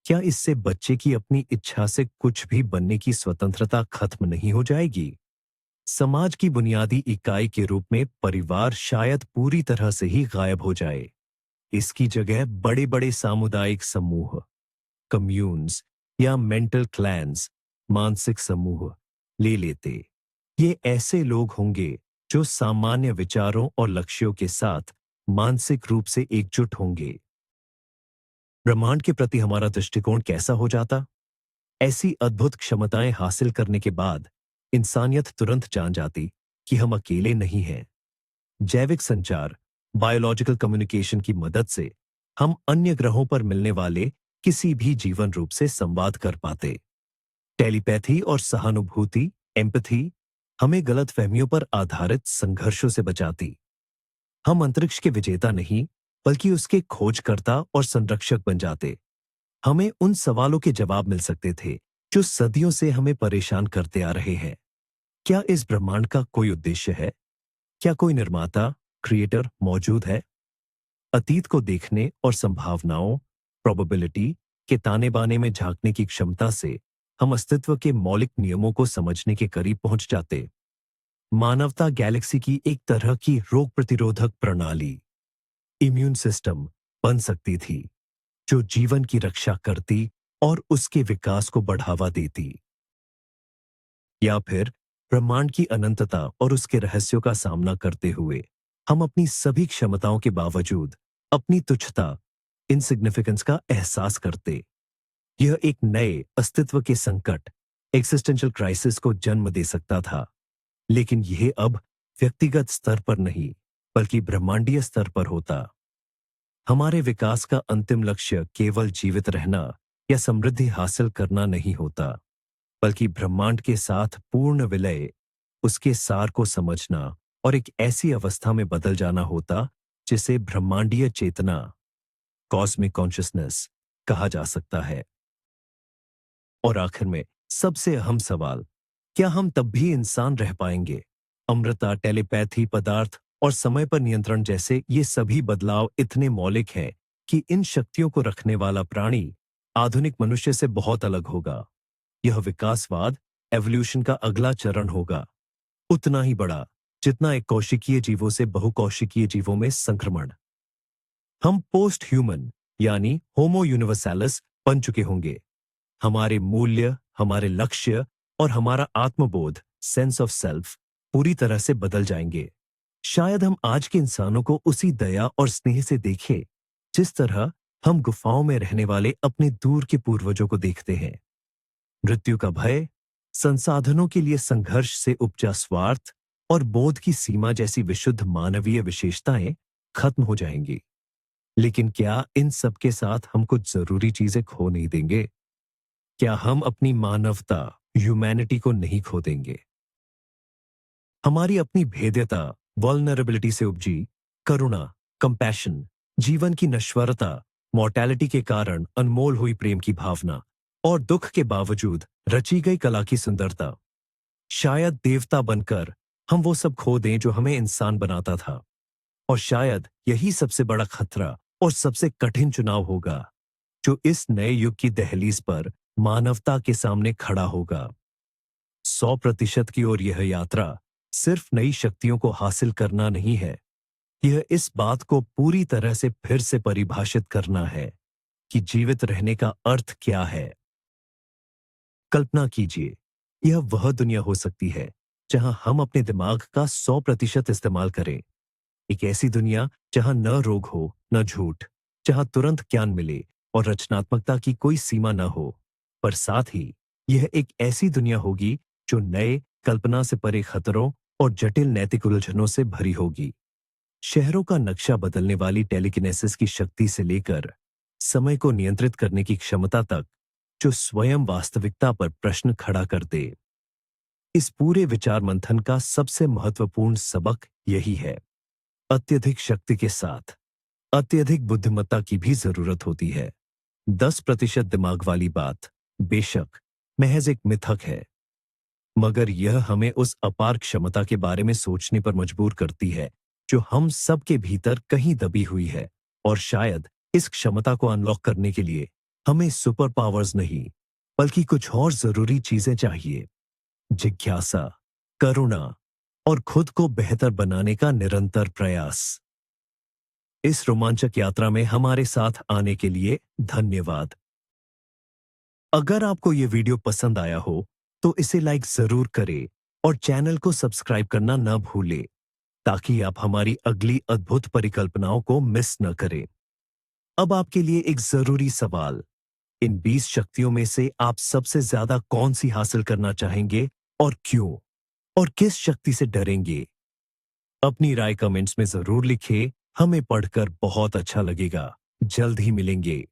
क्या इससे बच्चे की अपनी इच्छा से कुछ भी बनने की स्वतंत्रता खत्म नहीं हो जाएगी? समाज की बुनियादी इकाई के रूप में परिवार शायद पूरी तरह से ही गायब हो जाए। इसकी जगह बड़े-बड़े सामुदायिक समूह, कम्यून्स या मेंटल क्लैन्स, मानसिक समूह ले लेते। ये ऐसे लोग होंगे जो सामान्य विचारों और लक्ष्यों के साथ मानसिक रूप से एकजुट होंगे। ब्रह्मांड के प्रति हमारा दृष्टिकोण कैसा हो जाता? ऐसी अद्भुत क्षमताएं हासिल करने के बाद इंसानियत तुरंत जान जाती कि हम अकेले नहीं हैं। जैविक संचार, बायोलॉजिकल कम्युनिकेशन की मदद से हम अन्य ग्रहों पर मिलने वाले किसी भी जीवन रूप से संवाद कर पाते। टेलीपैथी और सहानुभूति, एम्पैथी, हमें गलतफहमियों पर आधारित संघर्षों से बचाती। हम अंतरिक्ष के विजेता नहीं, बल्कि उसके खोजकर्ता और संरक्षक बन जाते। हमें उन सवालों के जवाब मिल सकते थे जो सदियों से हमें परेशान करते आ रहे हैं। क्या इस ब्रह्मांड का कोई उद्देश्य है? क्या कोई निर्माता, क्रिएटर मौजूद है? अतीत को देखने और संभावनाओं, प्रोबेबिलिटी के ताने-बाने में झांकने की क्षमता से हम अस्तित्व के मौलिक नियमों को समझने के करीब पहुंच जाते। मानवता गैलेक्सी की एक तरह की रोग प्रतिरोधक प्रणाली, इम्यून सिस्टम बन सकती थी, जो जीवन की रक्षा करती और उसके विकास को बढ़ावा देती। या फिर ब्रह्मांड की अनंतता और उसके रहस्यों का सामना करते हुए हम अपनी सभी क्षमताओं के बावजूद अपनी तुच्छता, इनसिग्निफिकेंस का एहसास करते। यह एक नए अस्तित्व के संकट, एक्सिस्टेंशियल क्राइसिस को जन्म दे सकता था। लेकिन यह अब व्यक्तिगत स्तर पर नहीं, बल्कि ब्रह्मांडीय स्तर पर होता। हमारे विकास का अंतिम लक्ष्य केवल जीवित रहना या समृद्धि हासिल करना नहीं होता, बल्कि ब्रह्मांड के साथ पूर्ण विलय, उसके सार को समझना और एक ऐसी अवस्था में बदल जाना होता जिसे ब्रह्मांडीय चेतना, कॉस्मिक कॉन्शियसनेस कहा जा सकता है। और आखिर में सबसे अहम सवाल, क्या हम तब भी इंसान रह पाएंगे? अमृता, टेलीपैथी, पदार्थ और समय पर नियंत्रण जैसे ये सभी बदलाव इतने मौलिक हैं कि इन शक्तियों को रखने वाला प्राणी आधुनिक मनुष्य से बहुत अलग होगा। यह विकासवाद, एवोल्यूशन का अगला चरण होगा, उतना ही बड़ा जितना एक कोशिकीय जीवों से बहुकोशिकीय जीवों में संक्रमण। हम पोस्ट ह्यूमन यानी होमो यूनिवर्सैलिस बन चुके होंगे। हमारे मूल्य, हमारे लक्ष्य और हमारा आत्मबोध, सेंस ऑफ सेल्फ, पूरी तरह से बदल जाएंगे। शायद हम आज के इंसानों को उसी दया और स्नेह से देखें जिस तरह हम गुफाओं में रहने वाले अपने दूर के पूर्वजों को देखते हैं। मृत्यु का भय, संसाधनों के लिए संघर्ष से उपजा स्वार्थ और बोध की सीमा जैसी विशुद्ध मानवीय विशेषताएं खत्म हो जाएंगी। लेकिन क्या इन सब के साथ हम कुछ जरूरी चीजें खो नहीं देंगे? क्या हम अपनी मानवता, ह्यूमैनिटी को नहीं खो देंगे? हमारी अपनी भेद्यता, वल्नरेबिलिटी से उपजी करुणा, कंपैशन, जीवन की नश्वरता, मॉर्टैलिटी के कारण अनमोल हुई प्रेम की भावना और दुख के बावजूद रची गई कला की सुंदरता। शायद देवता बनकर हम वो सब खो दें जो हमें इंसान बनाता था। और शायद यही सबसे बड़ा खतरा और सबसे कठिन चुनाव होगा जो इस नए युग की दहलीज पर मानवता के सामने खड़ा होगा। 100% की ओर यह यात्रा सिर्फ नई शक्तियों को हासिल करना नहीं है, यह इस बात को पूरी तरह से फिर से परिभाषित करना है कि जीवित रहने का अर्थ क्या है। कल्पना कीजिए, यह वह दुनिया हो सकती है जहां हम अपने दिमाग का 100% इस्तेमाल करें। एक ऐसी दुनिया जहां न रोग हो, न झूठ, जहां तुरंत ज्ञान मिले और रचनात्मकता की कोई सीमा न हो। पर साथ ही यह एक ऐसी दुनिया होगी जो नए, कल्पना से परे खतरों और जटिल नैतिक उलझनों से भरी होगी। शहरों का नक्शा बदलने वाली टेलीकिनेसिस की शक्ति से लेकर समय को नियंत्रित करने की क्षमता तक, जो स्वयं वास्तविकता पर प्रश्न खड़ा कर दे। इस पूरे विचार मंथन का सबसे महत्वपूर्ण सबक यही है, अत्यधिक शक्ति के साथ अत्यधिक बुद्धिमत्ता की भी जरूरत होती है। 10% दिमाग वाली बात बेशक महज एक मिथक है, मगर यह हमें उस अपार क्षमता के बारे में सोचने पर मजबूर करती है जो हम सबके भीतर कहीं दबी हुई है। और शायद इस क्षमता को अनलॉक करने के लिए हमें सुपर पावर्स नहीं, बल्कि कुछ और जरूरी चीजें चाहिए। जिज्ञासा, करुणा और खुद को बेहतर बनाने का निरंतर प्रयास। इस रोमांचक यात्रा में हमारे साथ आने के लिए धन्यवाद। अगर आपको यह वीडियो पसंद आया हो तो इसे लाइक जरूर करें और चैनल को सब्सक्राइब करना न भूलें, ताकि आप हमारी अगली अद्भुत परिकल्पनाओं को मिस न करें। अब आपके लिए एक जरूरी सवाल, इन 20 शक्तियों में से आप सबसे ज्यादा कौन सी हासिल करना चाहेंगे और क्यों? और किस शक्ति से डरेंगे? अपनी राय कमेंट्स में जरूर लिखें, हमें पढ़कर बहुत अच्छा लगेगा। जल्द ही मिलेंगे।